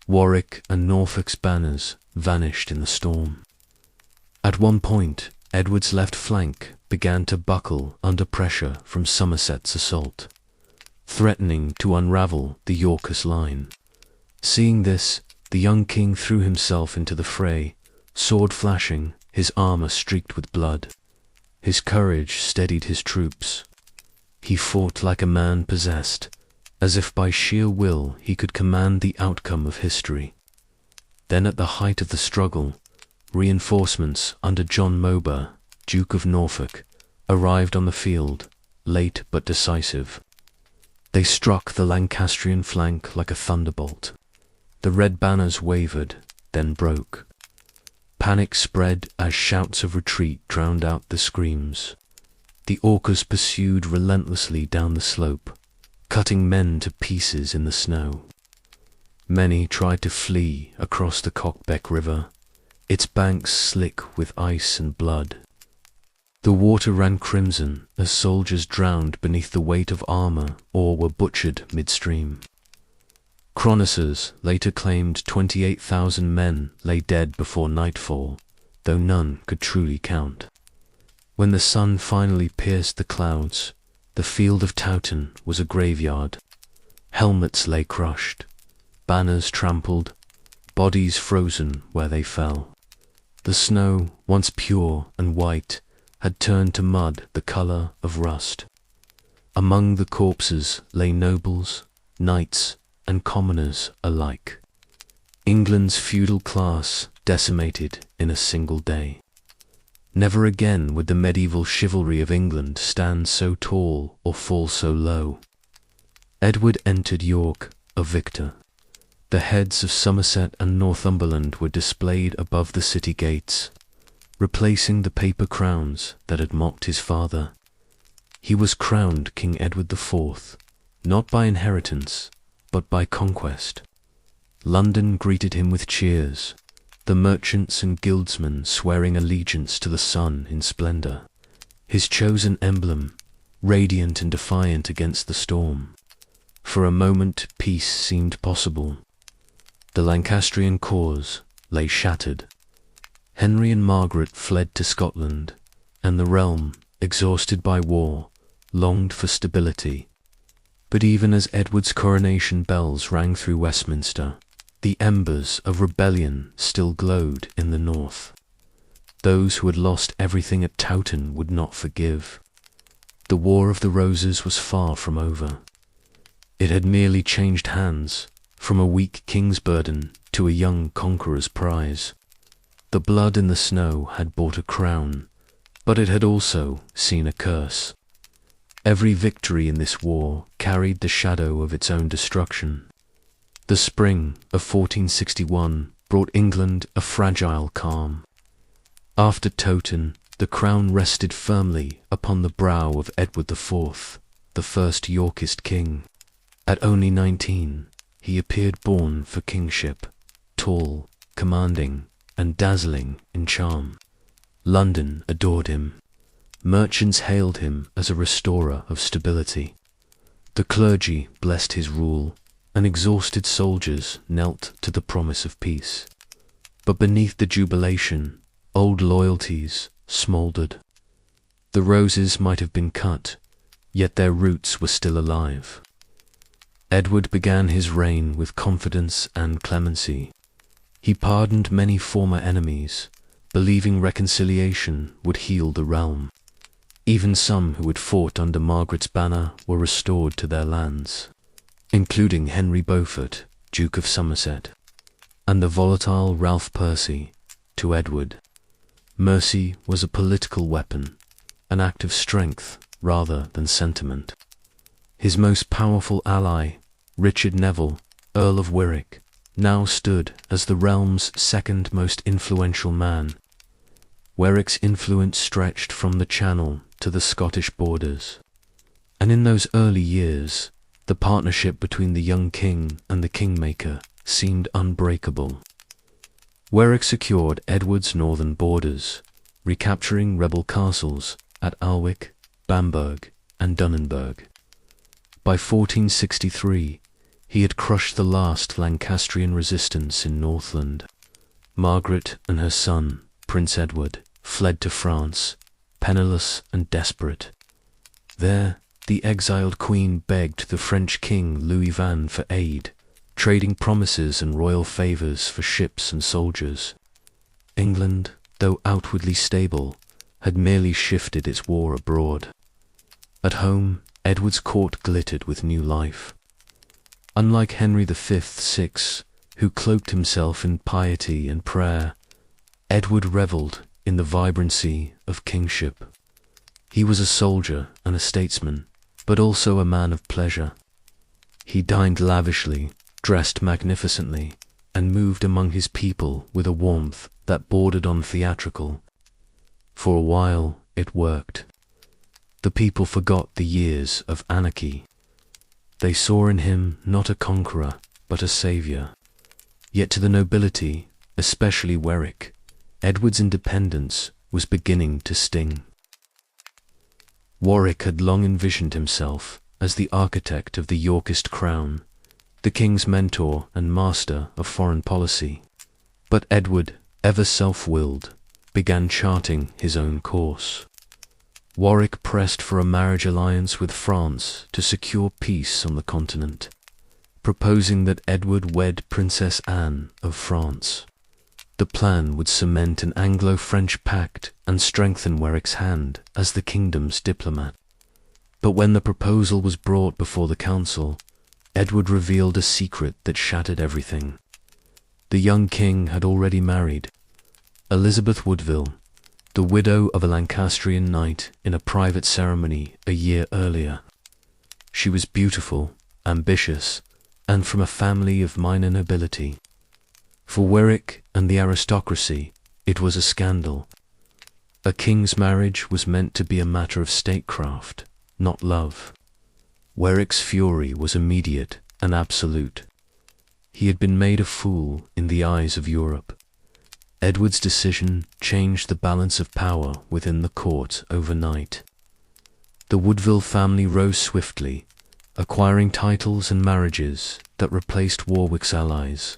Warwick and Norfolk's banners vanished in the storm. At one point, Edward's left flank began to buckle under pressure from Somerset's assault, threatening to unravel the Yorkist line. Seeing this, the young king threw himself into the fray, sword flashing, his armor streaked with blood. His courage steadied his troops. He fought like a man possessed, as if by sheer will he could command the outcome of history. Then at the height of the struggle, reinforcements under John Mowbray, Duke of Norfolk, arrived on the field, late but decisive. They struck the Lancastrian flank like a thunderbolt. The red banners wavered, then broke. Panic spread as shouts of retreat drowned out the screams. The orcas pursued relentlessly down the slope, cutting men to pieces in the snow. Many tried to flee across the Cockbeck River, its banks slick with ice and blood. The water ran crimson as soldiers drowned beneath the weight of armor or were butchered midstream. Chroniclers later claimed 28,000 men lay dead before nightfall, though none could truly count. When the sun finally pierced the clouds, the field of Towton was a graveyard. Helmets lay crushed, banners trampled, bodies frozen where they fell. The snow, once pure and white, had turned to mud the color of rust. Among the corpses lay nobles, knights, and commoners alike. England's feudal class decimated in a single day. Never again would the medieval chivalry of England stand so tall or fall so low. Edward entered York a victor. The heads of Somerset and Northumberland were displayed above the city gates, replacing the paper crowns that had mocked his father. He was crowned King Edward IV, not by inheritance, but by conquest. London greeted him with cheers, the merchants and guildsmen swearing allegiance to the sun in splendor, his chosen emblem, radiant and defiant against the storm. For a moment peace seemed possible. The Lancastrian cause lay shattered. Henry and Margaret fled to Scotland, and the realm, exhausted by war, longed for stability. But even as Edward's coronation bells rang through Westminster, the embers of rebellion still glowed in the north. Those who had lost everything at Towton would not forgive. The War of the Roses was far from over. It had merely changed hands, from a weak king's burden to a young conqueror's prize. The blood in the snow had bought a crown, but it had also seen a curse. Every victory in this war carried the shadow of its own destruction. The spring of 1461 brought England a fragile calm. After Towton, the crown rested firmly upon the brow of Edward IV, the first Yorkist king. At only 19, he appeared born for kingship, tall, commanding, and dazzling in charm. London adored him. Merchants hailed him as a restorer of stability. The clergy blessed his rule, and exhausted soldiers knelt to the promise of peace. But beneath the jubilation, old loyalties smouldered. The roses might have been cut, yet their roots were still alive. Edward began his reign with confidence and clemency. He pardoned many former enemies, believing reconciliation would heal the realm. Even some who had fought under Margaret's banner were restored to their lands, including Henry Beaufort, Duke of Somerset, and the volatile Ralph Percy. To Edward, mercy was a political weapon, an act of strength rather than sentiment. His most powerful ally, Richard Neville, Earl of Warwick, now stood as the realm's second most influential man. Warwick's influence stretched from the Channel to the Scottish borders, and in those early years, the partnership between the young king and the kingmaker seemed unbreakable. Warwick secured Edward's northern borders, recapturing rebel castles at Alnwick, Bamberg, and Dunenburg. By 1463, he had crushed the last Lancastrian resistance in Northland. Margaret and her son, Prince Edward, fled to France, penniless and desperate. There, the exiled queen begged the French king Louis Van for aid, trading promises and royal favours for ships and soldiers. England, though outwardly stable, had merely shifted its war abroad. At home, Edward's court glittered with new life. Unlike Henry VI, who cloaked himself in piety and prayer, Edward revelled in the vibrancy of kingship. He was a soldier and a statesman, but also a man of pleasure. He dined lavishly, dressed magnificently, and moved among his people with a warmth that bordered on theatrical. For a while, it worked. The people forgot the years of anarchy. They saw in him not a conqueror, but a saviour. Yet to the nobility, especially Warwick, Edward's independence was beginning to sting. Warwick had long envisioned himself as the architect of the Yorkist crown, the king's mentor and master of foreign policy. But Edward, ever self-willed, began charting his own course. Warwick pressed for a marriage alliance with France to secure peace on the continent, proposing that Edward wed Princess Anne of France. The plan would cement an Anglo-French pact and strengthen Warwick's hand as the kingdom's diplomat. But when the proposal was brought before the council, Edward revealed a secret that shattered everything. The young king had already married Elizabeth Woodville, the widow of a Lancastrian knight, in a private ceremony a year earlier. She was beautiful, ambitious, and from a family of minor nobility. For Warwick and the aristocracy, it was a scandal. A king's marriage was meant to be a matter of statecraft, not love. Warwick's fury was immediate and absolute. He had been made a fool in the eyes of Europe. Edward's decision changed the balance of power within the court overnight. The Woodville family rose swiftly, acquiring titles and marriages that replaced Warwick's allies.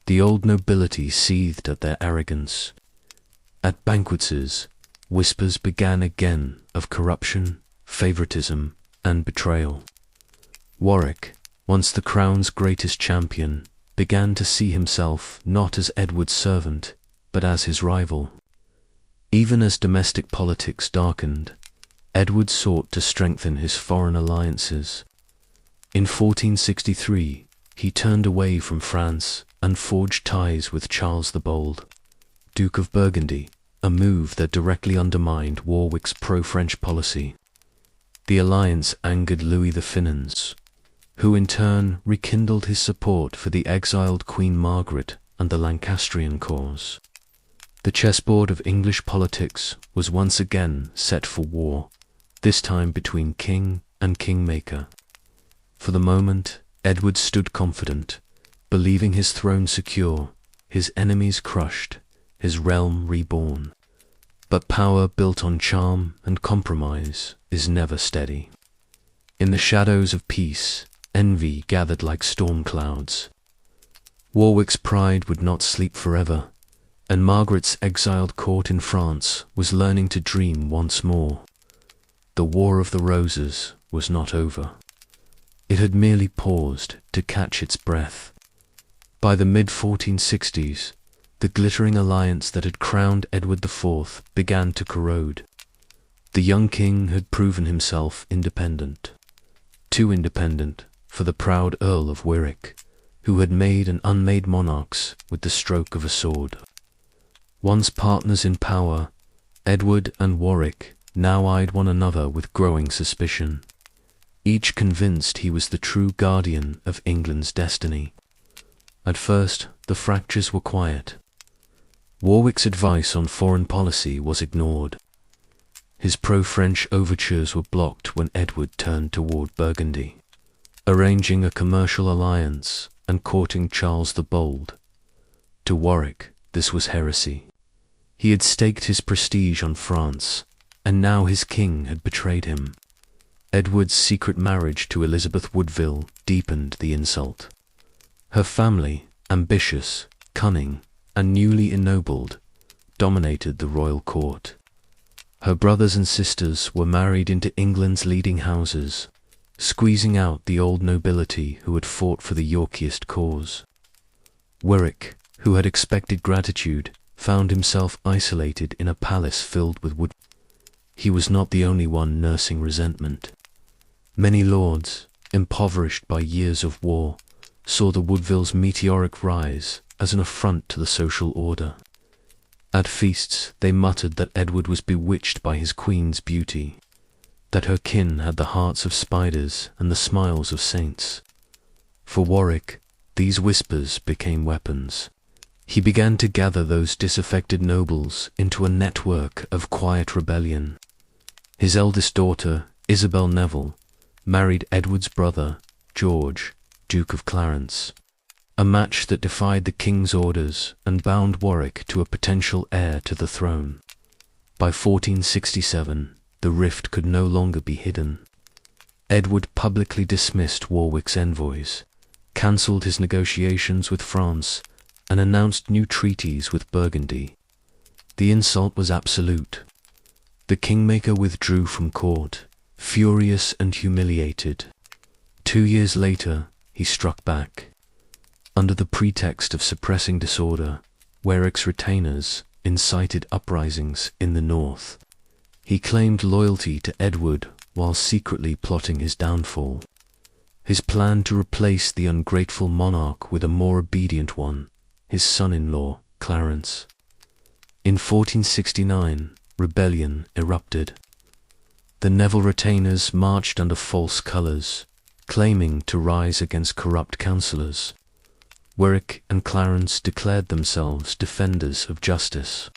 The old nobility seethed at their arrogance. At banquets, whispers began again of corruption, favoritism, and betrayal. Warwick, once the crown's greatest champion, began to see himself not as Edward's servant, but as his rival. Even as domestic politics darkened, Edward sought to strengthen his foreign alliances. In 1463, he turned away from France and forged ties with Charles the Bold, Duke of Burgundy, a move that directly undermined Warwick's pro-French policy. The alliance angered Louis the Finans, who in turn rekindled his support for the exiled Queen Margaret and the Lancastrian cause. The chessboard of English politics was once again set for war, this time between king and kingmaker. For the moment, Edward stood confident, believing his throne secure, his enemies crushed, his realm reborn. But power built on charm and compromise is never steady. In the shadows of peace, envy gathered like storm clouds. Warwick's pride would not sleep forever, and Margaret's exiled court in France was learning to dream once more. The War of the Roses was not over. It had merely paused to catch its breath. By the mid-1460s, the glittering alliance that had crowned Edward IV began to corrode. The young king had proven himself independent. Too independent for the proud Earl of Warwick, who had made and unmade monarchs with the stroke of a sword. Once partners in power, Edward and Warwick now eyed one another with growing suspicion, each convinced he was the true guardian of England's destiny. At first, the fractures were quiet. Warwick's advice on foreign policy was ignored. His pro-French overtures were blocked when Edward turned toward Burgundy, arranging a commercial alliance and courting Charles the Bold. To Warwick, this was heresy. He had staked his prestige on France, and now his king had betrayed him. Edward's secret marriage to Elizabeth Woodville deepened the insult. Her family, ambitious, cunning, and newly ennobled, dominated the royal court. Her brothers and sisters were married into England's leading houses, squeezing out the old nobility who had fought for the Yorkist cause. Warwick, who had expected gratitude, found himself isolated in a palace filled with wood. He was not the only one nursing resentment. Many lords, impoverished by years of war, saw the Woodvilles' meteoric rise as an affront to the social order. At feasts they muttered that Edward was bewitched by his queen's beauty, that her kin had the hearts of spiders and the smiles of saints. For Warwick, these whispers became weapons. He began to gather those disaffected nobles into a network of quiet rebellion. His eldest daughter, Isabel Neville, married Edward's brother, George, Duke of Clarence, a match that defied the king's orders and bound Warwick to a potential heir to the throne. By 1467, the rift could no longer be hidden. Edward publicly dismissed Warwick's envoys, cancelled his negotiations with France, and announced new treaties with Burgundy. The insult was absolute. The kingmaker withdrew from court, furious and humiliated. 2 years later, he struck back. Under the pretext of suppressing disorder, Warwick's retainers incited uprisings in the north. He claimed loyalty to Edward while secretly plotting his downfall. His plan to replace the ungrateful monarch with a more obedient one, his son-in-law, Clarence. In 1469, rebellion erupted. The Neville retainers marched under false colours, claiming to rise against corrupt councillors. Warwick and Clarence declared themselves defenders of justice.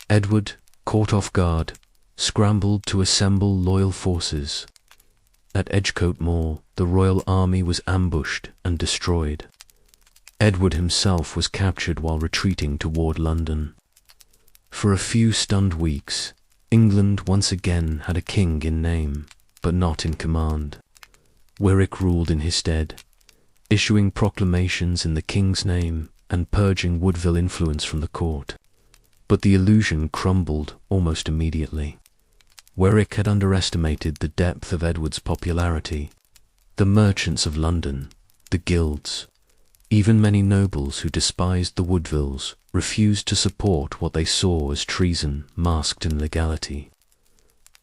Edward, caught off guard, scrambled to assemble loyal forces. At Edgecote Moor, the royal army was ambushed and destroyed. Edward himself was captured while retreating toward London. For a few stunned weeks, England once again had a king in name, but not in command. Warwick ruled in his stead, issuing proclamations in the king's name and purging Woodville influence from the court. But the illusion crumbled almost immediately. Warwick had underestimated the depth of Edward's popularity. The merchants of London, the guilds, even many nobles who despised the Woodvilles, refused to support what they saw as treason masked in legality.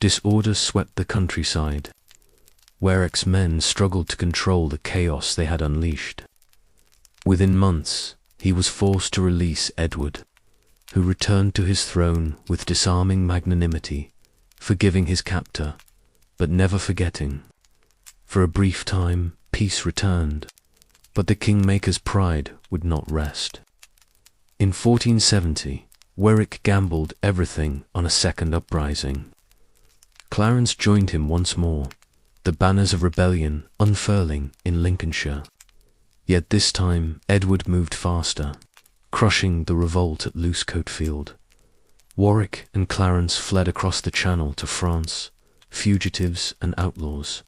Disorder swept the countryside. Warwick's men struggled to control the chaos they had unleashed. Within months, he was forced to release Edward, who returned to his throne with disarming magnanimity, forgiving his captor, but never forgetting. For a brief time, peace returned, but the kingmaker's pride would not rest. In 1470, Warwick gambled everything on a second uprising. Clarence joined him once more, the banners of rebellion unfurling in Lincolnshire. Yet this time Edward moved faster, crushing the revolt at Losecoat Field. Warwick and Clarence fled across the Channel to France, fugitives and outlaws.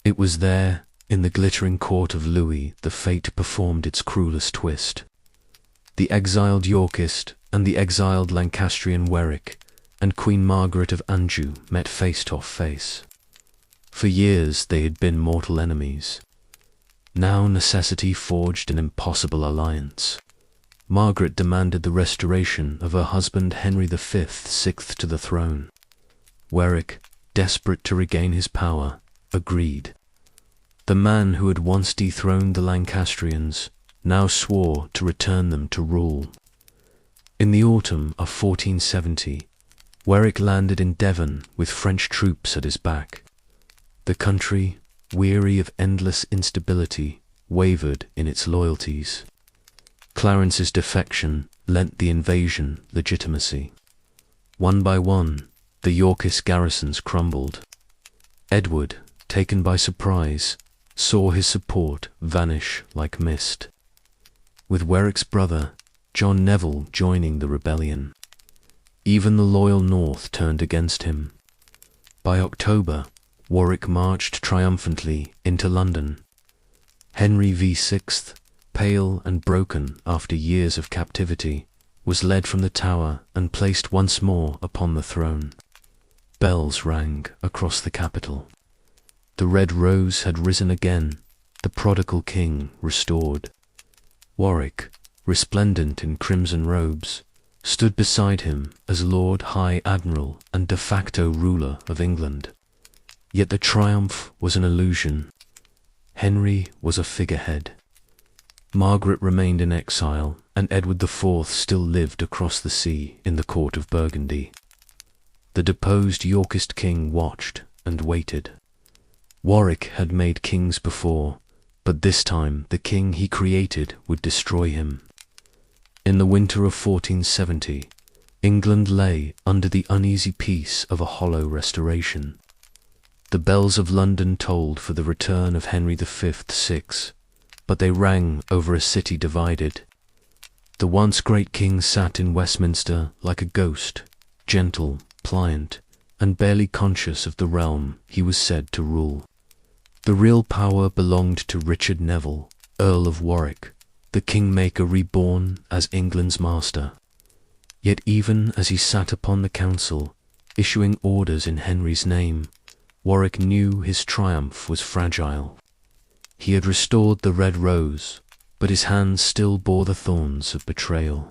It was there, in the glittering court of Louis, the fate performed its cruelest twist. The exiled Yorkist and the exiled Lancastrian Warwick and Queen Margaret of Anjou met face to face. For years they had been mortal enemies. Now necessity forged an impossible alliance. Margaret demanded the restoration of her husband Henry V, sixth to the throne. Warwick, desperate to regain his power, agreed. The man who had once dethroned the Lancastrians now swore to return them to rule. In the autumn of 1470, Warwick landed in Devon with French troops at his back. The country, weary of endless instability, wavered in its loyalties. Clarence's defection lent the invasion legitimacy. One by one, the Yorkist garrisons crumbled. Edward, taken by surprise, saw his support vanish like mist. With Warwick's brother, John Neville, joining the rebellion, even the loyal North turned against him. By October, Warwick marched triumphantly into London. Henry VI, pale and broken after years of captivity, was led from the Tower and placed once more upon the throne. Bells rang across the capital. The red rose had risen again, the prodigal king restored. Warwick, resplendent in crimson robes, stood beside him as Lord High Admiral and de facto ruler of England. Yet the triumph was an illusion. Henry was a figurehead. Margaret remained in exile, and Edward IV still lived across the sea in the court of Burgundy. The deposed Yorkist king watched and waited. Warwick had made kings before, but this time the king he created would destroy him. In the winter of 1470, England lay under the uneasy peace of a hollow restoration. The bells of London tolled for the return of Henry V, but they rang over a city divided. The once great king sat in Westminster like a ghost, gentle, pliant, and barely conscious of the realm he was said to rule. The real power belonged to Richard Neville, Earl of Warwick, the kingmaker reborn as England's master. Yet even as he sat upon the council, issuing orders in Henry's name, Warwick knew his triumph was fragile. He had restored the red rose, but his hands still bore the thorns of betrayal.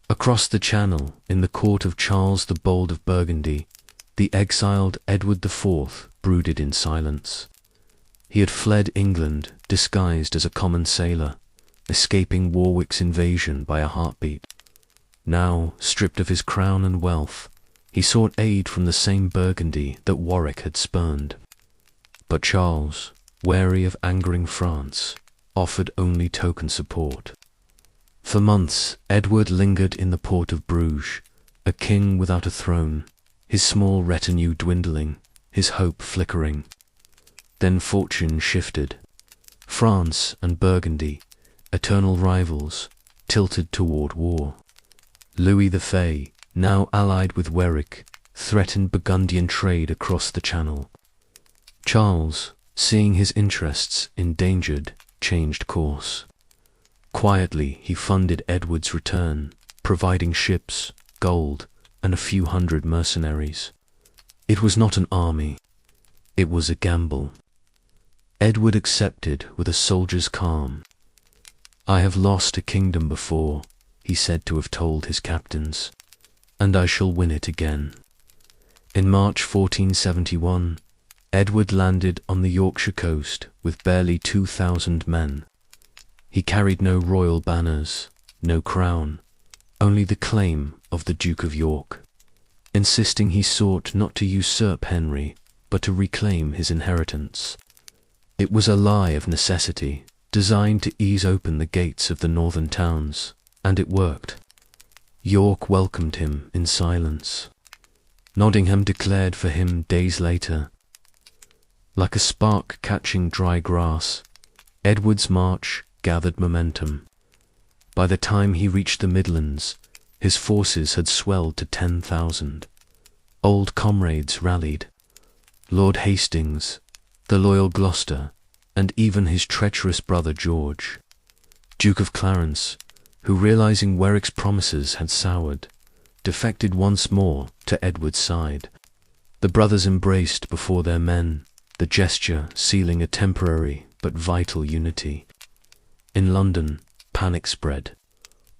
Across the Channel, in the court of Charles the Bold of Burgundy, the exiled Edward IV brooded in silence. He had fled England disguised as a common sailor, escaping Warwick's invasion by a heartbeat. Now, stripped of his crown and wealth, he sought aid from the same Burgundy that Warwick had spurned. But Charles, wary of angering France, offered only token support. For months, Edward lingered in the port of Bruges, a king without a throne, his small retinue dwindling, his hope flickering. Then fortune shifted. France and Burgundy, eternal rivals, tilted toward war. Louis the Fay, now allied with Warwick, threatened Burgundian trade across the Channel. Charles, seeing his interests endangered, changed course. Quietly he funded Edward's return, providing ships, gold, and a few hundred mercenaries. It was not an army, it was a gamble. Edward accepted with a soldier's calm. "I have lost a kingdom before," he said to have told his captains, "and I shall win it again." In March 1471, Edward landed on the Yorkshire coast with barely 2,000 men. He carried no royal banners, no crown, only the claim of the Duke of York, insisting he sought not to usurp Henry, but to reclaim his inheritance. It was a lie of necessity, designed to ease open the gates of the northern towns, and it worked. York welcomed him in silence. Nottingham declared for him days later. Like a spark catching dry grass, Edward's march gathered momentum. By the time he reached the Midlands, his forces had swelled to 10,000. Old comrades rallied. Lord Hastings, the loyal Gloucester, and even his treacherous brother George, Duke of Clarence, who, realizing Warwick's promises had soured, defected once more to Edward's side. The brothers embraced before their men, the gesture sealing a temporary but vital unity. In London, panic spread.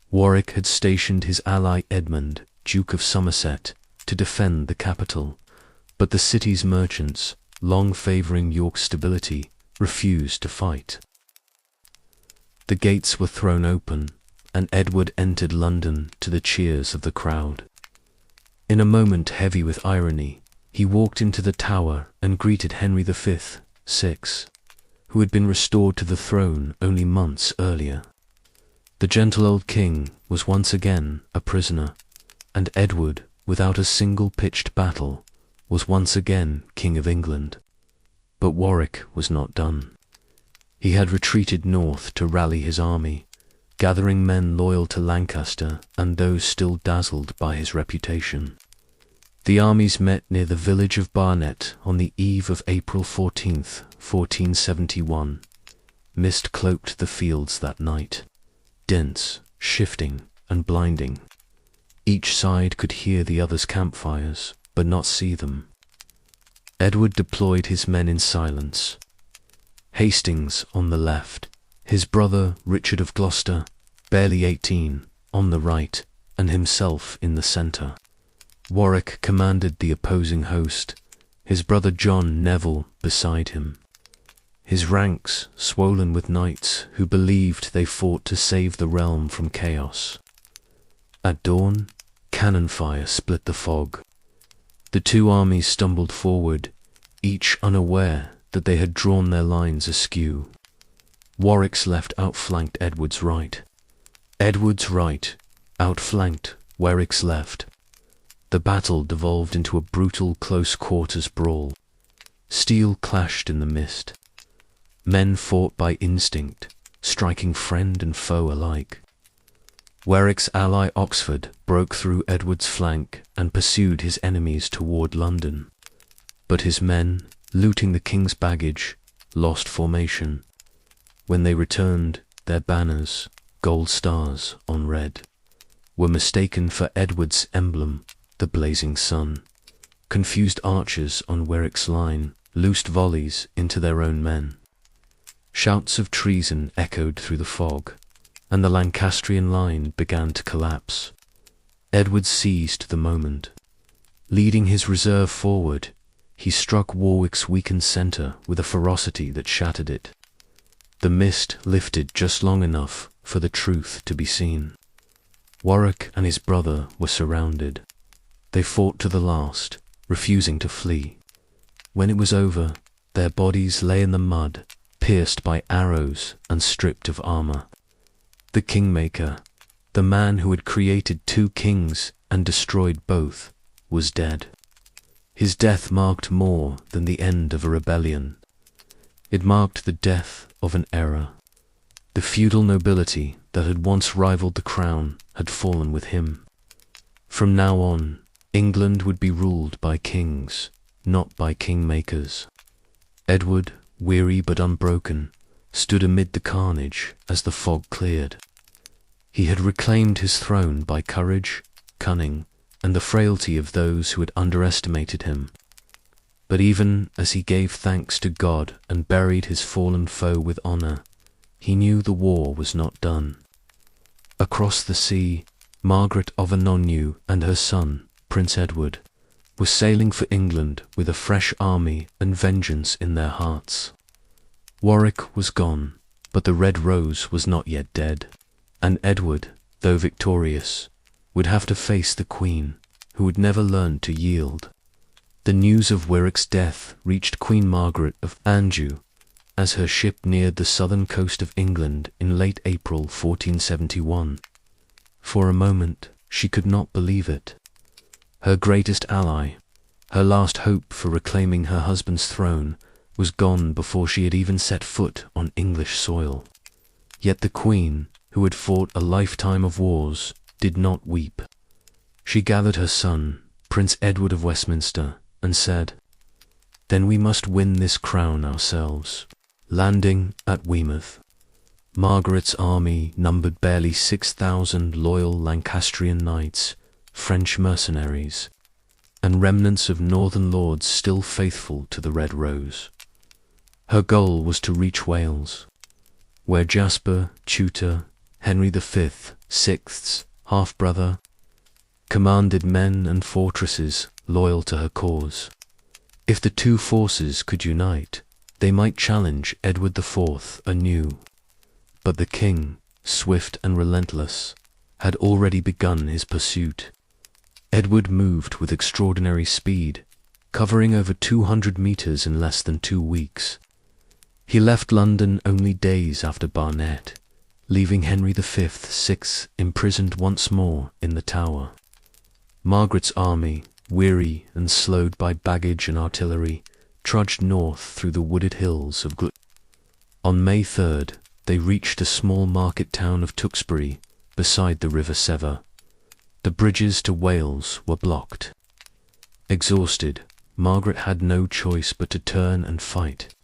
Warwick had stationed his ally Edmund, Duke of Somerset, to defend the capital, but the city's merchants, long favouring York's stability, refused to fight. The gates were thrown open, and Edward entered London to the cheers of the crowd. In a moment heavy with irony, he walked into the Tower and greeted Henry V, who had been restored to the throne only months earlier. The gentle old king was once again a prisoner, and Edward, without a single pitched battle, was once again King of England. But Warwick was not done. He had retreated north to rally his army, gathering men loyal to Lancaster and those still dazzled by his reputation. The armies met near the village of Barnet on the eve of April 14th, 1471. Mist cloaked the fields that night, dense, shifting, and blinding. Each side could hear the other's campfires, but not see them. Edward deployed his men in silence. Hastings on the left, his brother Richard of Gloucester, barely 18, on the right, and himself in the centre. Warwick commanded the opposing host, his brother John Neville beside him. His ranks swollen with knights who believed they fought to save the realm from chaos. At dawn, cannon fire split the fog. The two armies stumbled forward, each unaware that they had drawn their lines askew. Warwick's left outflanked Edward's right. Edward's right outflanked Warwick's left. The battle devolved into a brutal close-quarters brawl. Steel clashed in the mist. Men fought by instinct, striking friend and foe alike. Warwick's ally Oxford broke through Edward's flank and pursued his enemies toward London. But his men, looting the king's baggage, lost formation. When they returned, their banners, gold stars on red, were mistaken for Edward's emblem, the blazing sun. Confused archers on Warwick's line loosed volleys into their own men. Shouts of treason echoed through the fog, and the Lancastrian line began to collapse. Edward seized the moment. Leading his reserve forward, he struck Warwick's weakened centre with a ferocity that shattered it. The mist lifted just long enough for the truth to be seen. Warwick and his brother were surrounded. They fought to the last, refusing to flee. When it was over, their bodies lay in the mud, pierced by arrows and stripped of armour. The Kingmaker, the man who had created two kings and destroyed both, was dead. His death marked more than the end of a rebellion. It marked the death of an era. The feudal nobility that had once rivaled the crown had fallen with him. From now on, England would be ruled by kings, not by kingmakers. Edward, weary but unbroken, stood amid the carnage as the fog cleared. He had reclaimed his throne by courage, cunning, and the frailty of those who had underestimated him. But even as he gave thanks to God and buried his fallen foe with honor, he knew the war was not done. Across the sea, Margaret of Anjou and her son, Prince Edward, were sailing for England with a fresh army and vengeance in their hearts. Warwick was gone, but the Red Rose was not yet dead, and Edward, though victorious, would have to face the Queen, who would never learn to yield. The news of Warwick's death reached Queen Margaret of Anjou as her ship neared the southern coast of England in late April 1471. For a moment, she could not believe it. Her greatest ally, her last hope for reclaiming her husband's throne, was gone before she had even set foot on English soil. Yet the Queen, who had fought a lifetime of wars, did not weep. She gathered her son, Prince Edward of Westminster, and said, "Then we must win this crown ourselves." Landing at Weymouth, Margaret's army numbered barely 6,000 loyal Lancastrian knights, French mercenaries, and remnants of northern lords still faithful to the Red Rose. Her goal was to reach Wales, where Jasper, Tudor, Henry V, Sixth's half-brother, commanded men and fortresses loyal to her cause. If the two forces could unite, they might challenge Edward IV anew. But the king, swift and relentless, had already begun his pursuit. Edward moved with extraordinary speed, covering over 200 meters in less than 2 weeks. He left London only days after Barnet, leaving Henry VI imprisoned once more in the Tower. Margaret's army, weary and slowed by baggage and artillery, trudged north through the wooded hills of On May 3rd, they reached the small market town of Tewkesbury beside the River Severn. The bridges to Wales were blocked. Exhausted, Margaret had no choice but to turn and fight.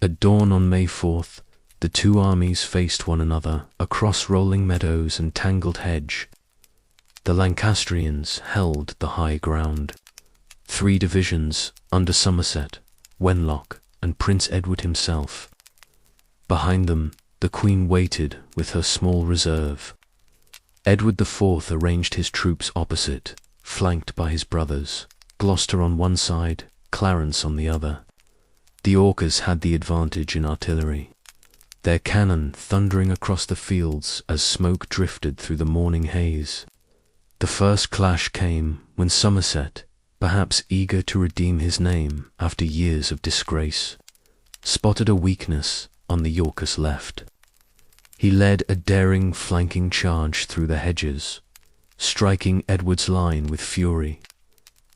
At dawn on May 4th, the two armies faced one another across rolling meadows and tangled hedge. The Lancastrians held the high ground. 3 divisions under Somerset, Wenlock, and Prince Edward himself. Behind them, the Queen waited with her small reserve. Edward IV arranged his troops opposite, flanked by his brothers, Gloucester on one side, Clarence on the other. The Orcas had the advantage in artillery, their cannon thundering across the fields as smoke drifted through the morning haze. The first clash came when Somerset, perhaps eager to redeem his name after years of disgrace, spotted a weakness on the Yorkers' left. He led a daring flanking charge through the hedges, striking Edward's line with fury.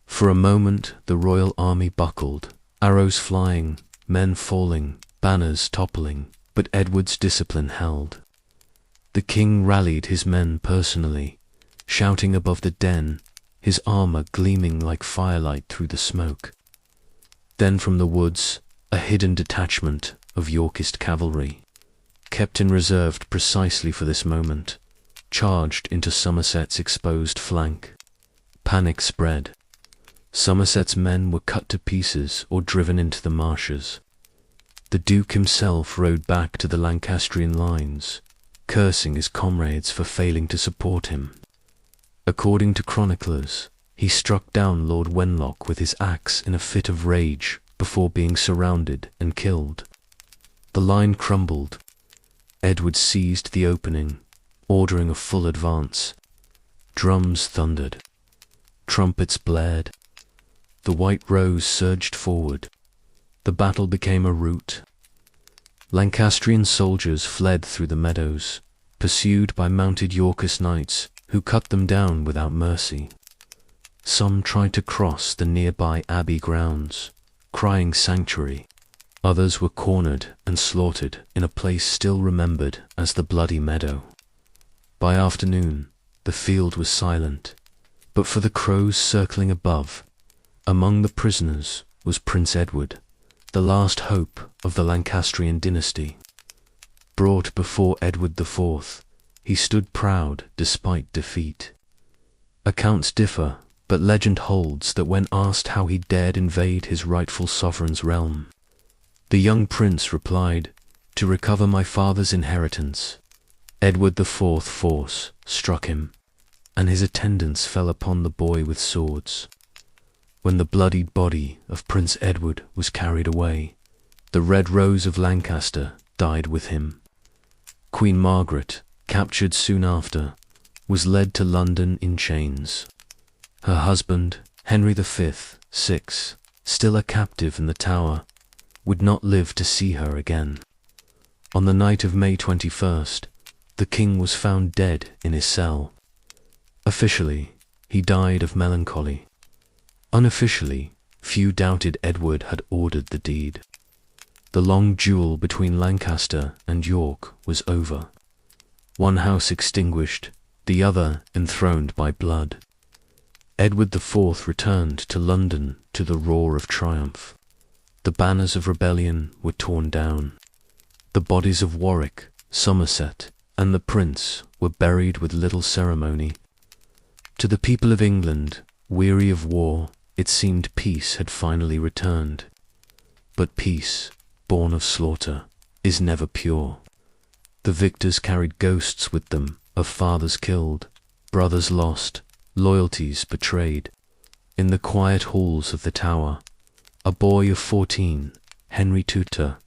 For a moment the royal army buckled, arrows flying, men falling, banners toppling, but Edward's discipline held. The king rallied his men personally, shouting above the din, his armor gleaming like firelight through the smoke. Then from the woods, a hidden detachment of Yorkist cavalry, kept in reserve precisely for this moment, charged into Somerset's exposed flank. Panic spread. Somerset's men were cut to pieces or driven into the marshes. The Duke himself rode back to the Lancastrian lines, cursing his comrades for failing to support him. According to chroniclers, he struck down Lord Wenlock with his axe in a fit of rage before being surrounded and killed. The line crumbled. Edward seized the opening, ordering a full advance. Drums thundered. Trumpets blared. The White Rose surged forward. The battle became a rout. Lancastrian soldiers fled through the meadows, pursued by mounted Yorkist knights who cut them down without mercy. Some tried to cross the nearby abbey grounds, crying sanctuary. Others were cornered and slaughtered in a place still remembered as the Bloody Meadow. By afternoon, the field was silent, but for the crows circling above, among the prisoners was Prince Edward, the last hope of the Lancastrian dynasty. Brought before Edward IV, he stood proud despite defeat. Accounts differ, but legend holds that when asked how he dared invade his rightful sovereign's realm, the young prince replied, "To recover my father's inheritance." Edward IV's force struck him, and his attendants fell upon the boy with swords. When the bloodied body of Prince Edward was carried away, the Red Rose of Lancaster died with him. Queen Margaret, captured soon after, was led to London in chains. Her husband, Henry V, still a captive in the Tower, would not live to see her again. On the night of May 21st, the king was found dead in his cell. Officially, he died of melancholy. Unofficially, few doubted Edward had ordered the deed. The long duel between Lancaster and York was over. One house extinguished, the other enthroned by blood. Edward IV returned to London to the roar of triumph. The banners of rebellion were torn down. The bodies of Warwick, Somerset, and the prince were buried with little ceremony. To the people of England, weary of war, it seemed peace had finally returned. But peace, born of slaughter, is never pure. The victors carried ghosts with them of fathers killed, brothers lost, loyalties betrayed. In the quiet halls of the Tower, a boy of 14, Henry Tudor,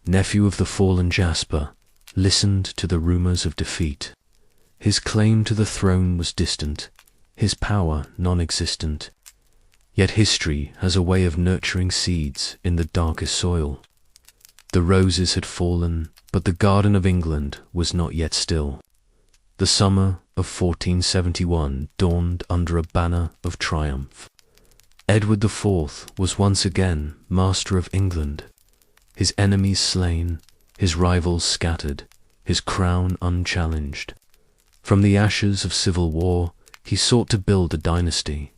nephew of the fallen Jasper, listened to the rumors of defeat. His claim to the throne was distant, his power non-existent. Yet history has a way of nurturing seeds in the darkest soil. The roses had fallen, but the garden of England was not yet still. The summer of 1471 dawned under a banner of triumph. Edward IV was once again master of England, his enemies slain, his rivals scattered, his crown unchallenged. From the ashes of civil war, he sought to build a dynasty.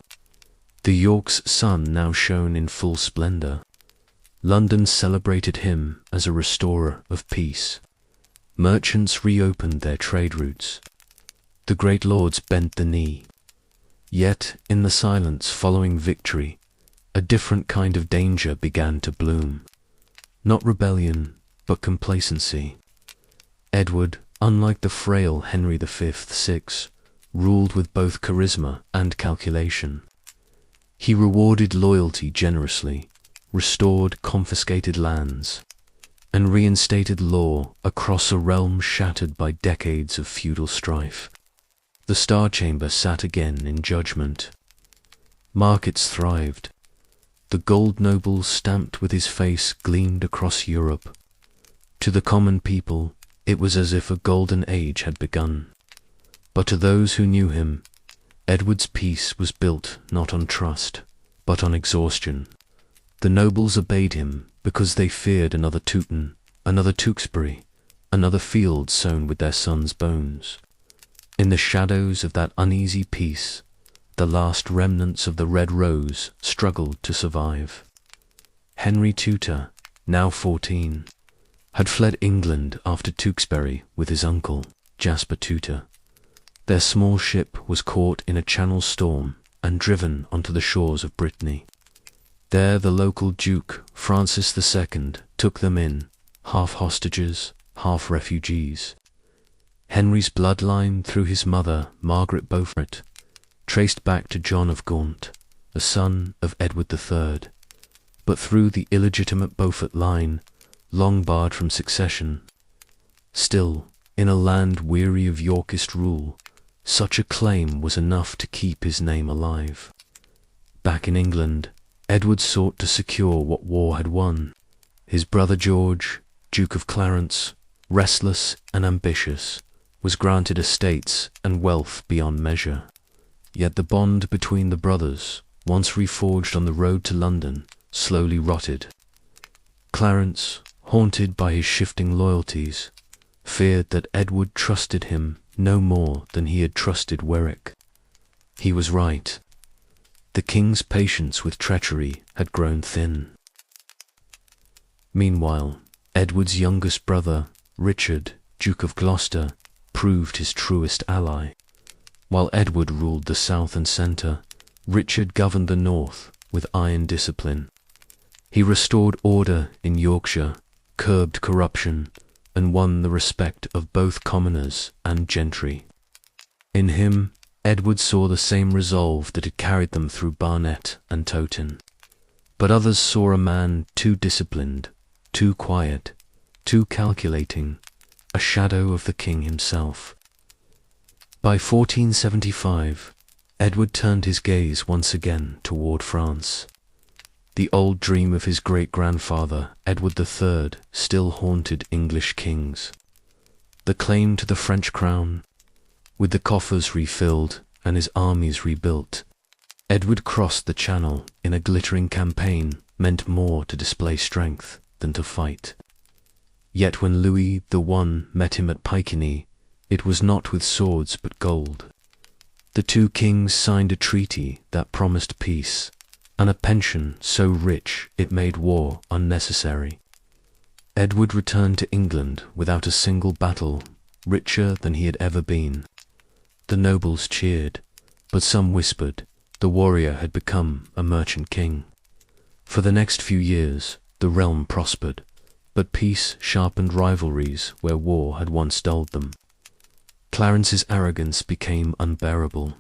The York's sun now shone in full splendor. London celebrated him as a restorer of peace. Merchants reopened their trade routes. The great lords bent the knee. Yet, in the silence following victory, a different kind of danger began to bloom. Not rebellion, but complacency. Edward, unlike the frail Henry V, ruled with both charisma and calculation. He rewarded loyalty generously, restored confiscated lands, and reinstated law across a realm shattered by decades of feudal strife. The Star Chamber sat again in judgment. Markets thrived. The gold noble stamped with his face gleamed across Europe. To the common people, it was as if a golden age had begun. But to those who knew him, Edward's peace was built not on trust, but on exhaustion. The nobles obeyed him because they feared another Teuton, another Tewkesbury, another field sown with their sons' bones. In the shadows of that uneasy peace, the last remnants of the Red Rose struggled to survive. Henry Tudor, now 14, had fled England after Tewkesbury with his uncle, Jasper Tudor. Their small ship was caught in a Channel storm and driven onto the shores of Brittany. There the local Duke, Francis II, took them in, half hostages, half refugees. Henry's bloodline through his mother, Margaret Beaufort, traced back to John of Gaunt, a son of Edward III, but through the illegitimate Beaufort line, long barred from succession. Still, in a land weary of Yorkist rule, such a claim was enough to keep his name alive. Back in England, Edward sought to secure what war had won. His brother George, Duke of Clarence, restless and ambitious, was granted estates and wealth beyond measure. Yet the bond between the brothers, once reforged on the road to London, slowly rotted. Clarence, haunted by his shifting loyalties, feared that Edward trusted him no more than he had trusted Warwick. He was right. The king's patience with treachery had grown thin. Meanwhile, Edward's youngest brother, Richard, Duke of Gloucester, proved his truest ally. While Edward ruled the south and centre, Richard governed the north with iron discipline. He restored order in Yorkshire, curbed corruption, and won the respect of both commoners and gentry. In him, Edward saw the same resolve that had carried them through Barnet and Towton. But others saw a man too disciplined, too quiet, too calculating, a shadow of the king himself. By 1475, Edward turned his gaze once again toward France. The old dream of his great-grandfather, Edward III, still haunted English kings. The claim to the French crown, with the coffers refilled and his armies rebuilt, Edward crossed the Channel in a glittering campaign meant more to display strength than to fight. Yet when Louis I met him at Pycany, it was not with swords but gold. The two kings signed a treaty that promised peace, and a pension so rich it made war unnecessary. Edward returned to England without a single battle, richer than he had ever been. The nobles cheered, but some whispered the warrior had become a merchant king. For the next few years, the realm prospered, but peace sharpened rivalries where war had once dulled them. Clarence's arrogance became unbearable.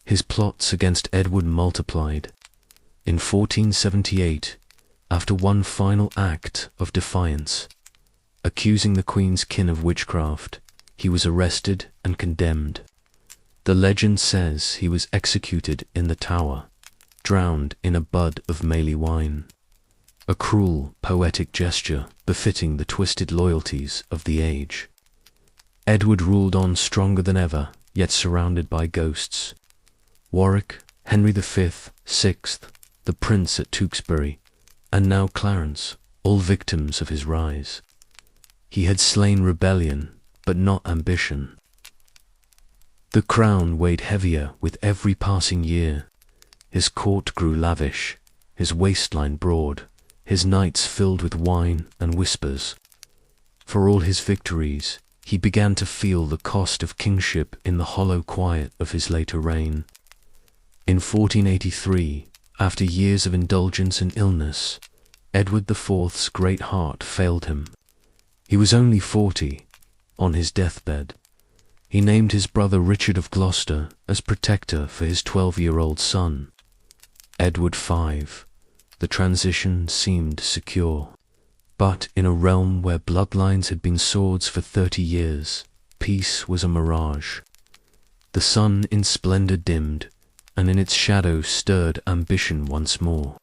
His plots against Edward multiplied. In 1478, after one final act of defiance, accusing the Queen's kin of witchcraft, he was arrested and condemned. The legend says he was executed in the Tower, drowned in a bud of Mailly wine. A cruel, poetic gesture befitting the twisted loyalties of the age. Edward ruled on stronger than ever, yet surrounded by ghosts. Warwick, Henry V, VI, the Prince at Tewkesbury, and now Clarence, all victims of his rise. He had slain rebellion, but not ambition. The crown weighed heavier with every passing year. His court grew lavish, his waistline broad, his nights filled with wine and whispers. For all his victories, he began to feel the cost of kingship in the hollow quiet of his later reign. In 1483, after years of indulgence and illness, Edward IV's great heart failed him. He was only 40, on his deathbed. He named his brother Richard of Gloucester as protector for his 12-year-old son, Edward V. The transition seemed secure. But in a realm where bloodlines had been swords for 30 years, peace was a mirage. The sun in splendor dimmed, and in its shadow stirred ambition once more.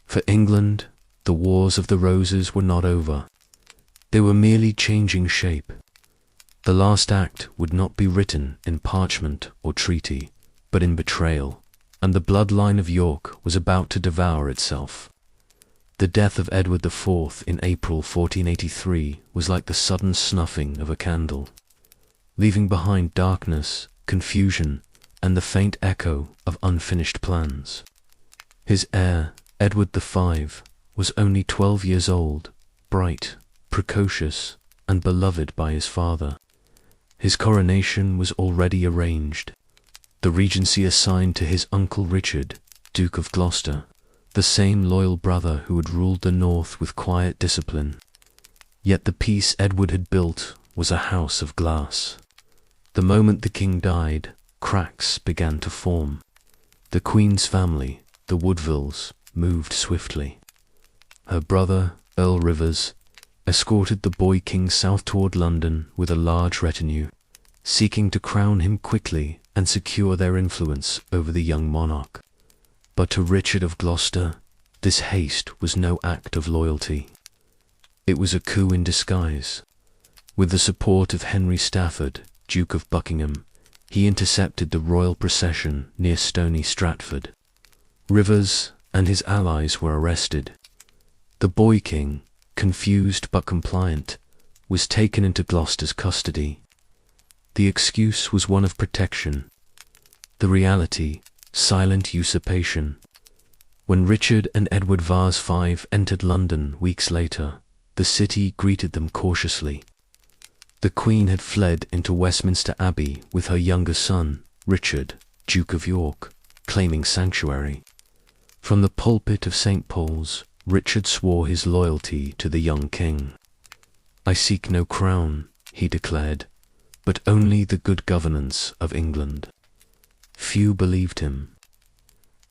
For England, the Wars of the Roses were not over. They were merely changing shape. The last act would not be written in parchment or treaty, but in betrayal, and the bloodline of York was about to devour itself. The death of Edward IV in April 1483 was like the sudden snuffing of a candle, leaving behind darkness, confusion, and the faint echo of unfinished plans. His heir, Edward V, was only 12 years old, bright, precocious, and beloved by his father. His coronation was already arranged, the regency assigned to his uncle Richard, Duke of Gloucester, the same loyal brother who had ruled the north with quiet discipline. Yet the peace Edward had built was a house of glass. The moment the king died, cracks began to form. The Queen's family, the Woodvilles, moved swiftly. Her brother, Earl Rivers, escorted the boy king south toward London with a large retinue, seeking to crown him quickly and secure their influence over the young monarch. But to Richard of Gloucester, this haste was no act of loyalty. It was a coup in disguise. With the support of Henry Stafford, Duke of Buckingham, he intercepted the royal procession near Stony Stratford. Rivers and his allies were arrested. The boy king, confused but compliant, was taken into Gloucester's custody. The excuse was one of protection. The reality, silent usurpation. When Richard and Edward Vase V entered London weeks later, the city greeted them cautiously. The Queen had fled into Westminster Abbey with her younger son, Richard, Duke of York, claiming sanctuary. From the pulpit of St. Paul's, Richard swore his loyalty to the young king. "I seek no crown," he declared, "but only the good governance of England." Few believed him.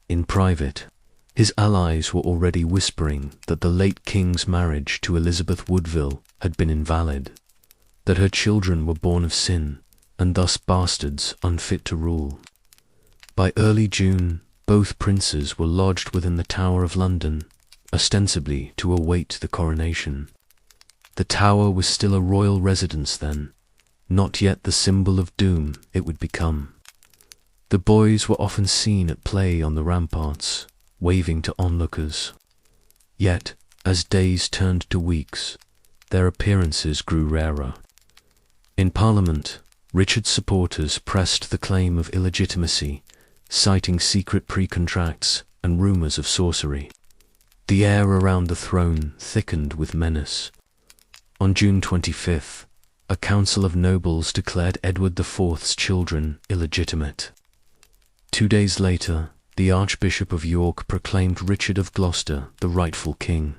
In private, his allies were already whispering that the late king's marriage to Elizabeth Woodville had been invalid, that her children were born of sin, and thus bastards unfit to rule. By early June, both princes were lodged within the Tower of London, ostensibly to await the coronation. The Tower was still a royal residence then, not yet the symbol of doom it would become. The boys were often seen at play on the ramparts, waving to onlookers. Yet, as days turned to weeks, their appearances grew rarer. In Parliament, Richard's supporters pressed the claim of illegitimacy, citing secret pre-contracts and rumours of sorcery. The air around the throne thickened with menace. On June 25th, a council of nobles declared Edward IV's children illegitimate. 2 days later, the Archbishop of York proclaimed Richard of Gloucester the rightful king.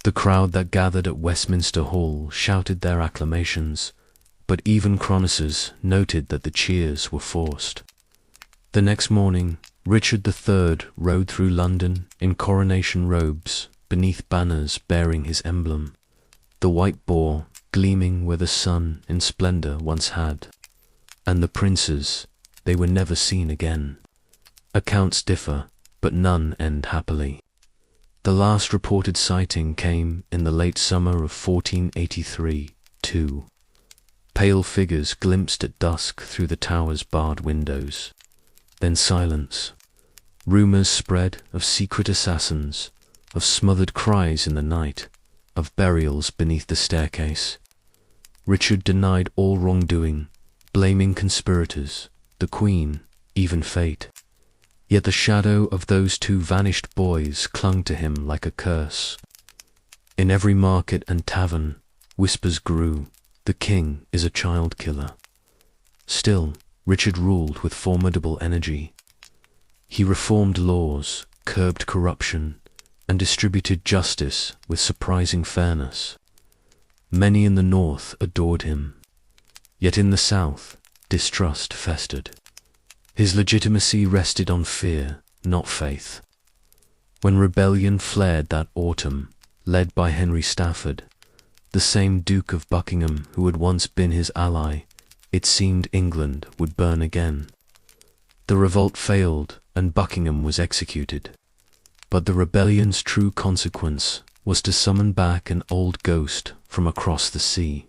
The crowd that gathered at Westminster Hall shouted their acclamations, but even chroniclers noted that the cheers were forced. The next morning, Richard III rode through London in coronation robes beneath banners bearing his emblem, the white boar gleaming where the sun in splendour once had. And the princes, they were never seen again. Accounts differ, but none end happily. The last reported sighting came in the late summer of 1483, too. Pale figures glimpsed at dusk through the tower's barred windows. Then silence. Rumours spread of secret assassins, of smothered cries in the night, of burials beneath the staircase. Richard denied all wrongdoing, blaming conspirators, the Queen, even fate. Yet the shadow of those two vanished boys clung to him like a curse. In every market and tavern, whispers grew, "The king is a child killer." Still, Richard ruled with formidable energy. He reformed laws, curbed corruption, and distributed justice with surprising fairness. Many in the north adored him. Yet in the south, distrust festered. His legitimacy rested on fear, not faith. When rebellion flared that autumn, led by Henry Stafford, the same Duke of Buckingham who had once been his ally, it seemed England would burn again. The revolt failed, and Buckingham was executed. But the rebellion's true consequence was to summon back an old ghost from across the sea.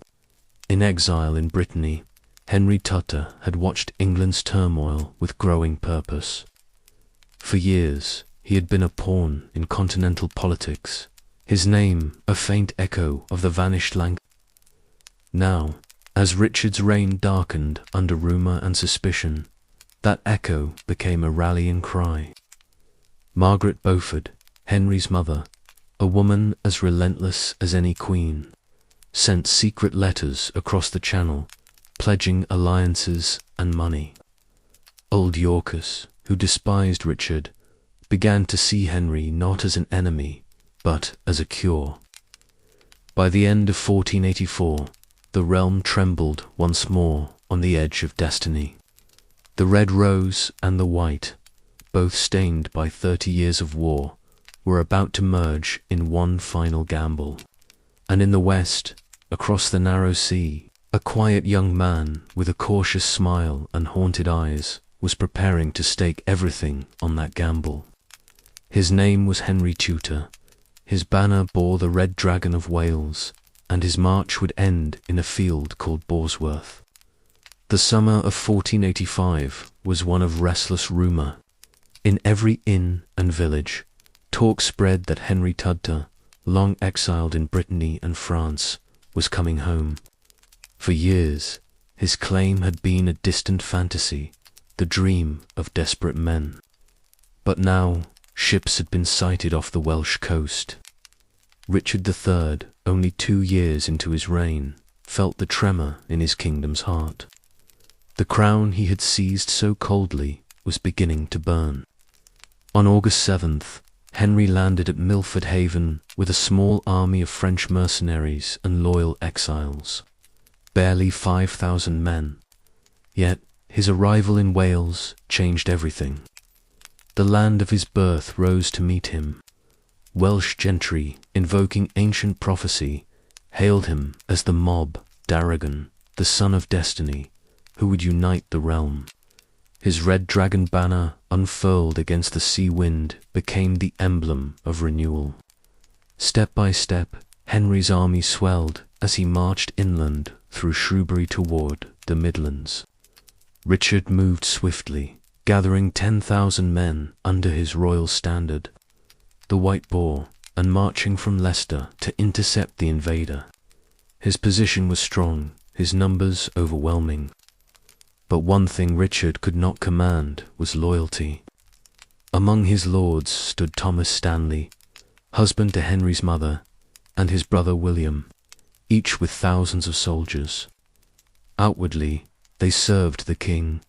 In exile in Brittany, Henry Tudor had watched England's turmoil with growing purpose. For years, he had been a pawn in continental politics, his name a faint echo of the vanished Lancaster. Now, as Richard's reign darkened under rumour and suspicion, that echo became a rallying cry. Margaret Beaufort, Henry's mother, a woman as relentless as any queen, sent secret letters across the Channel, pledging alliances and money. Old Yorkers, who despised Richard, began to see Henry not as an enemy, but as a cure. By the end of 1484, the realm trembled once more on the edge of destiny. The red rose and the white, both stained by 30 years of war, were about to merge in one final gamble. And in the west, across the narrow sea, a quiet young man with a cautious smile and haunted eyes was preparing to stake everything on that gamble. His name was Henry Tudor. His banner bore the Red Dragon of Wales, and his march would end in a field called Bosworth. The summer of 1485 was one of restless rumour. In every inn and village, talk spread that Henry Tudor, long exiled in Brittany and France, was coming home. For years, his claim had been a distant fantasy, the dream of desperate men. But now, ships had been sighted off the Welsh coast. Richard III, only 2 years into his reign, felt the tremor in his kingdom's heart. The crown he had seized so coldly was beginning to burn. On August 7th, Henry landed at Milford Haven with a small army of French mercenaries and loyal exiles. Barely 5,000 men. Yet his arrival in Wales changed everything. The land of his birth rose to meet him. Welsh gentry, invoking ancient prophecy, hailed him as the Mob Darragon, the son of destiny, who would unite the realm. His red dragon banner, unfurled against the sea wind, became the emblem of renewal. Step by step, Henry's army swelled as he marched inland through Shrewsbury toward the Midlands. Richard moved swiftly, gathering 10,000 men under his royal standard, the White Boar, and marching from Leicester to intercept the invader. His position was strong, his numbers overwhelming. But one thing Richard could not command was loyalty. Among his lords stood Thomas Stanley, husband to Henry's mother, and his brother William, each with thousands of soldiers. Outwardly, they served the king,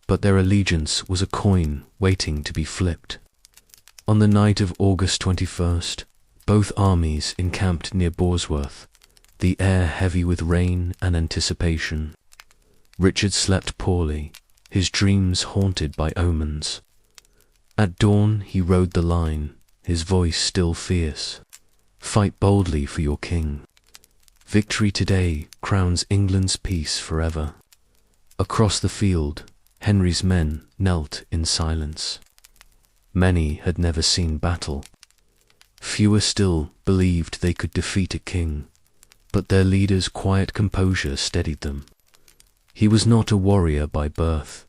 but their allegiance was a coin waiting to be flipped. On the night of August 21st, both armies encamped near Bosworth, the air heavy with rain and anticipation. Richard slept poorly, his dreams haunted by omens. At dawn he rode the line, his voice still fierce. Fight boldly for your king. Victory today crowns England's peace forever. Across the field, Henry's men knelt in silence. Many had never seen battle. Fewer still believed they could defeat a king, but their leader's quiet composure steadied them. He was not a warrior by birth,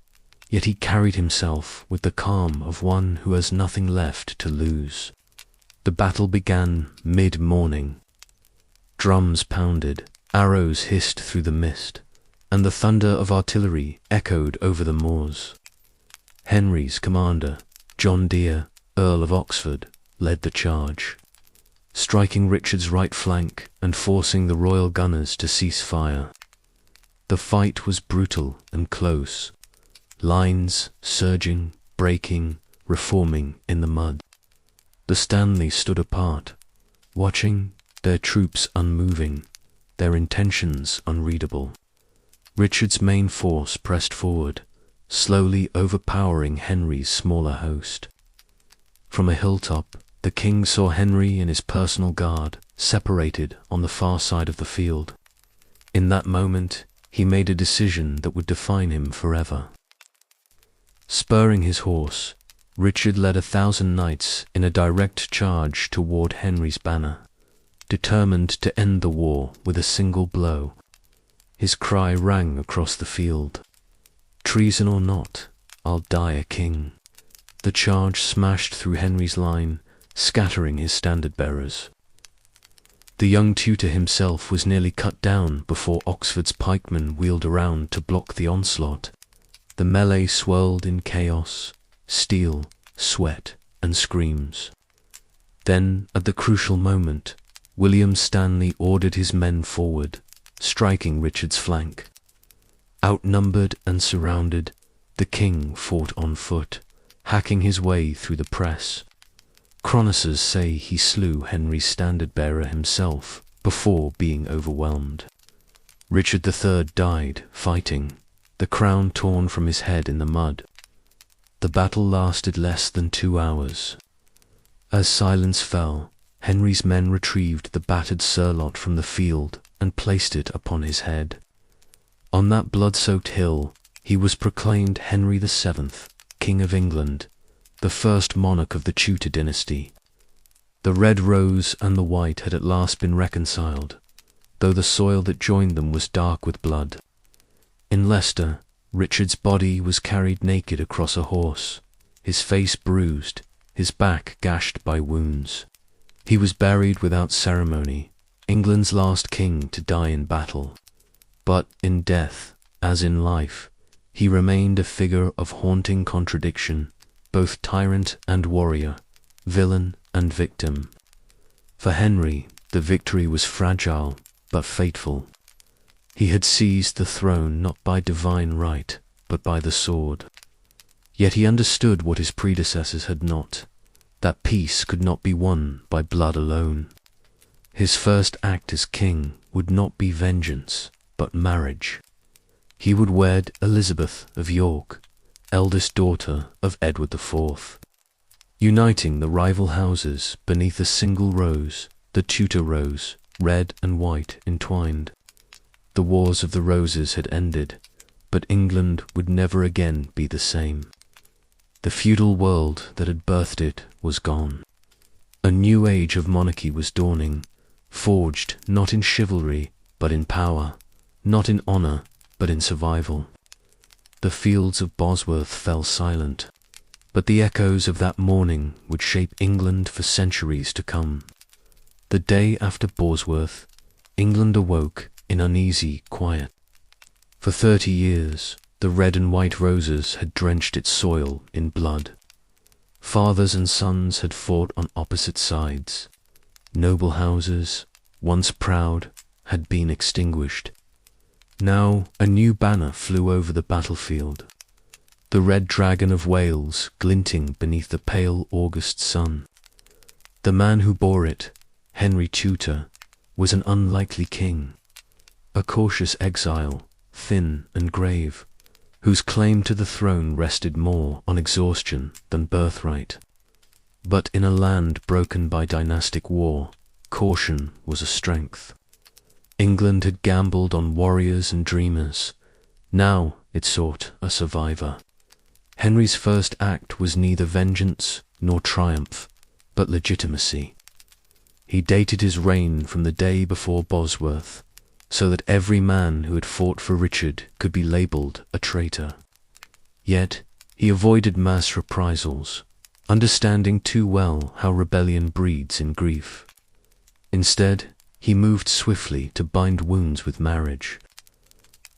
yet he carried himself with the calm of one who has nothing left to lose. The battle began mid-morning. Drums pounded, arrows hissed through the mist, and the thunder of artillery echoed over the moors. Henry's commander, John Deere, Earl of Oxford, led the charge, striking Richard's right flank and forcing the royal gunners to cease fire. The fight was brutal and close, lines surging, breaking, reforming in the mud. The Stanleys stood apart, watching, their troops unmoving, their intentions unreadable. Richard's main force pressed forward, slowly overpowering Henry's smaller host. From a hilltop, the king saw Henry and his personal guard separated on the far side of the field. In that moment, he made a decision that would define him forever. Spurring his horse, Richard led 1,000 knights in a direct charge toward Henry's banner, determined to end the war with a single blow. His cry rang across the field. Treason or not, I'll die a king. The charge smashed through Henry's line, scattering his standard-bearers. The young tutor himself was nearly cut down before Oxford's pikemen wheeled around to block the onslaught. The melee swirled in chaos, steel, sweat, and screams. Then, at the crucial moment, William Stanley ordered his men forward, striking Richard's flank. Outnumbered and surrounded, the king fought on foot, hacking his way through the press. Chroniclers say he slew Henry's standard-bearer himself before being overwhelmed. Richard III died fighting, the crown torn from his head in the mud. The battle lasted less than 2 hours. As silence fell, Henry's men retrieved the battered surlot from the field and placed it upon his head. On that blood-soaked hill, he was proclaimed Henry VII, King of England, the first monarch of the Tudor dynasty. The red rose and the white had at last been reconciled, though the soil that joined them was dark with blood. In Leicester, Richard's body was carried naked across a horse, his face bruised, his back gashed by wounds. He was buried without ceremony, England's last king to die in battle. But in death, as in life, he remained a figure of haunting contradiction, both tyrant and warrior, villain and victim. For Henry, the victory was fragile but fateful. He had seized the throne not by divine right, but by the sword. Yet he understood what his predecessors had not, that peace could not be won by blood alone. His first act as king would not be vengeance, but marriage. He would wed Elizabeth of York, eldest daughter of Edward IV. Uniting the rival houses beneath a single rose, the Tudor rose, red and white entwined. The Wars of the Roses had ended, but England would never again be the same. The feudal world that had birthed it was gone. A new age of monarchy was dawning, forged not in chivalry, but in power, not in honor, but in survival. The fields of Bosworth fell silent, but the echoes of that morning would shape England for centuries to come. The day after Bosworth, England awoke in uneasy quiet. For 30 years, the red and white roses had drenched its soil in blood. Fathers and sons had fought on opposite sides. Noble houses, once proud, had been extinguished. Now a new banner flew over the battlefield, the red dragon of Wales glinting beneath the pale August sun. The man who bore it, Henry Tudor, was an unlikely king, a cautious exile, thin and grave, whose claim to the throne rested more on exhaustion than birthright. But in a land broken by dynastic war, caution was a strength. England had gambled on warriors and dreamers. Now it sought a survivor. Henry's first act was neither vengeance nor triumph, but legitimacy. He dated his reign from the day before Bosworth, so that every man who had fought for Richard could be labelled a traitor. Yet he avoided mass reprisals, understanding too well how rebellion breeds in grief. Instead, he moved swiftly to bind wounds with marriage.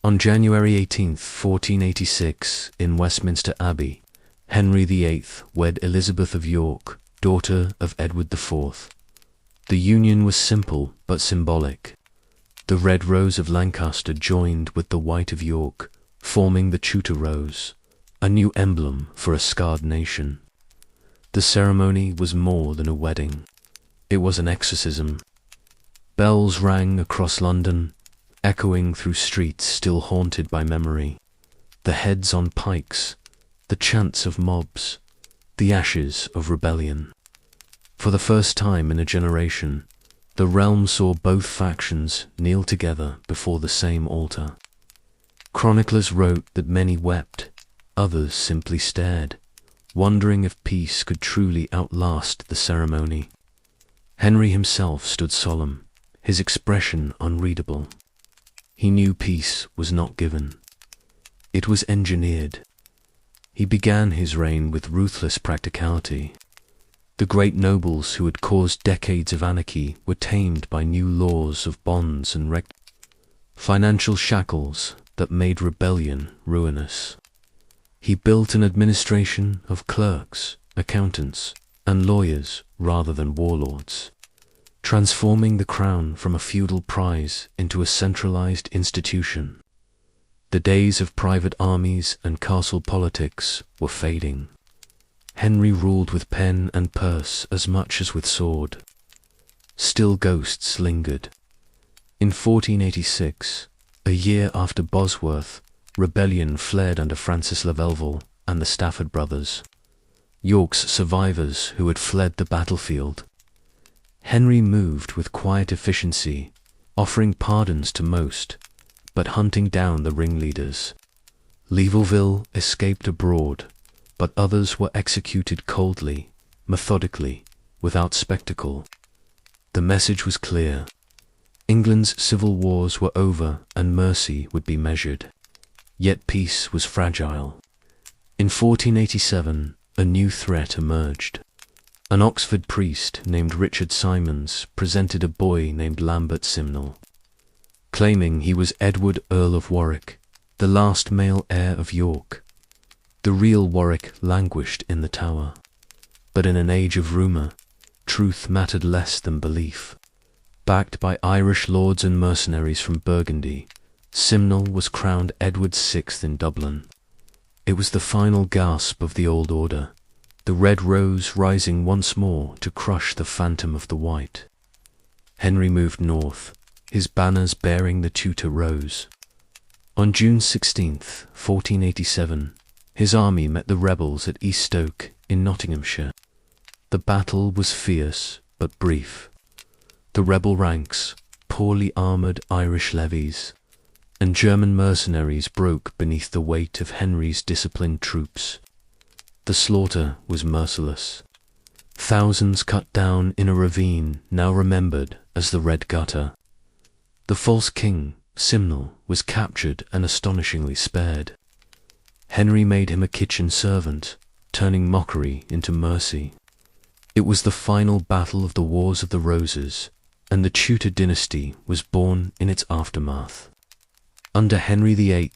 On January 18, 1486, in Westminster Abbey, Henry VIII wed Elizabeth of York, daughter of Edward IV. The union was simple but symbolic. The red rose of Lancaster joined with the white of York, forming the Tudor rose, a new emblem for a scarred nation. The ceremony was more than a wedding. It was an exorcism. Bells rang across London, echoing through streets still haunted by memory. The heads on pikes, the chants of mobs, the ashes of rebellion. For the first time in a generation, the realm saw both factions kneel together before the same altar. Chroniclers wrote that many wept, others simply stared, wondering if peace could truly outlast the ceremony. Henry himself stood solemn, his expression unreadable. He knew peace was not given. It was engineered. He began his reign with ruthless practicality. The great nobles who had caused decades of anarchy were tamed by new laws of bonds and financial shackles that made rebellion ruinous. He built an administration of clerks, accountants, and lawyers rather than warlords, transforming the crown from a feudal prize into a centralized institution. The days of private armies and castle politics were fading. Henry ruled with pen and purse as much as with sword. Still ghosts lingered. In 1486, a year after Bosworth, rebellion flared under Francis Lavelval and the Stafford brothers, York's survivors who had fled the battlefield. Henry moved with quiet efficiency, offering pardons to most, but hunting down the ringleaders. Levelville escaped abroad, but others were executed coldly, methodically, without spectacle. The message was clear. England's civil wars were over and mercy would be measured. Yet peace was fragile. In 1487, a new threat emerged. An Oxford priest named Richard Simons presented a boy named Lambert Simnel, claiming he was Edward, Earl of Warwick, the last male heir of York. The real Warwick languished in the Tower, but in an age of rumour, truth mattered less than belief. Backed by Irish lords and mercenaries from Burgundy, Simnel was crowned Edward VI in Dublin. It was the final gasp of the old order, the red rose rising once more to crush the phantom of the white. Henry moved north, his banners bearing the Tudor rose. On June 16, 1487, his army met the rebels at East Stoke in Nottinghamshire. The battle was fierce but brief. The rebel ranks, poorly armoured Irish levies, and German mercenaries broke beneath the weight of Henry's disciplined troops. The slaughter was merciless. Thousands cut down in a ravine now remembered as the Red Gutter. The false king, Simnel, was captured and astonishingly spared. Henry made him a kitchen servant, turning mockery into mercy. It was the final battle of the Wars of the Roses, and the Tudor dynasty was born in its aftermath. Under Henry VIII,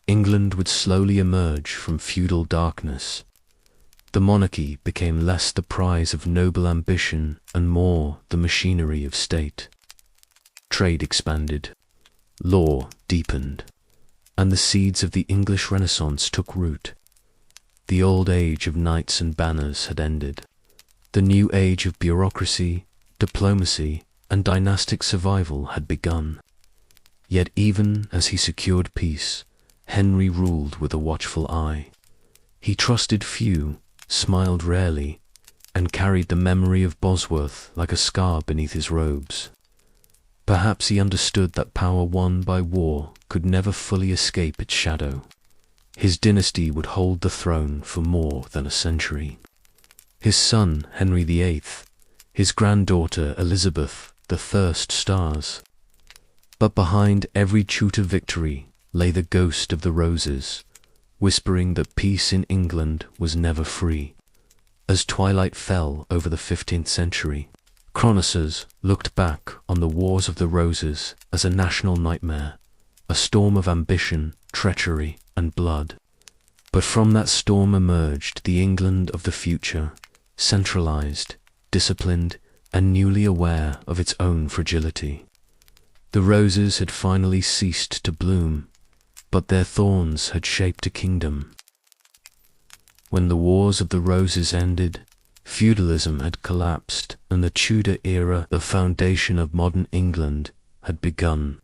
England would slowly emerge from feudal darkness. The monarchy became less the prize of noble ambition and more the machinery of state. Trade expanded, law deepened, and the seeds of the English Renaissance took root. The old age of knights and banners had ended. The new age of bureaucracy, diplomacy, and dynastic survival had begun. Yet even as he secured peace, Henry ruled with a watchful eye. He trusted few, smiled rarely, and carried the memory of Bosworth like a scar beneath his robes. Perhaps he understood that power won by war could never fully escape its shadow. His dynasty would hold the throne for more than a century. His son, Henry VIII, his granddaughter, Elizabeth, the thirst stars. But behind every Tudor victory lay the ghost of the roses, whispering that peace in England was never free. As twilight fell over the 15th century, chroniclers looked back on the Wars of the Roses as a national nightmare, a storm of ambition, treachery, and blood. But from that storm emerged the England of the future, centralized, disciplined, and newly aware of its own fragility. The roses had finally ceased to bloom, but their thorns had shaped a kingdom. When the Wars of the Roses ended, feudalism had collapsed and the Tudor era, the foundation of modern England, had begun.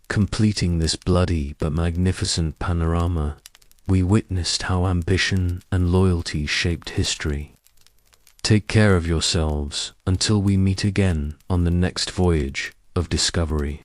Completing this bloody but magnificent panorama, we witnessed how ambition and loyalty shaped history. Take care of yourselves until we meet again on the next voyage of discovery.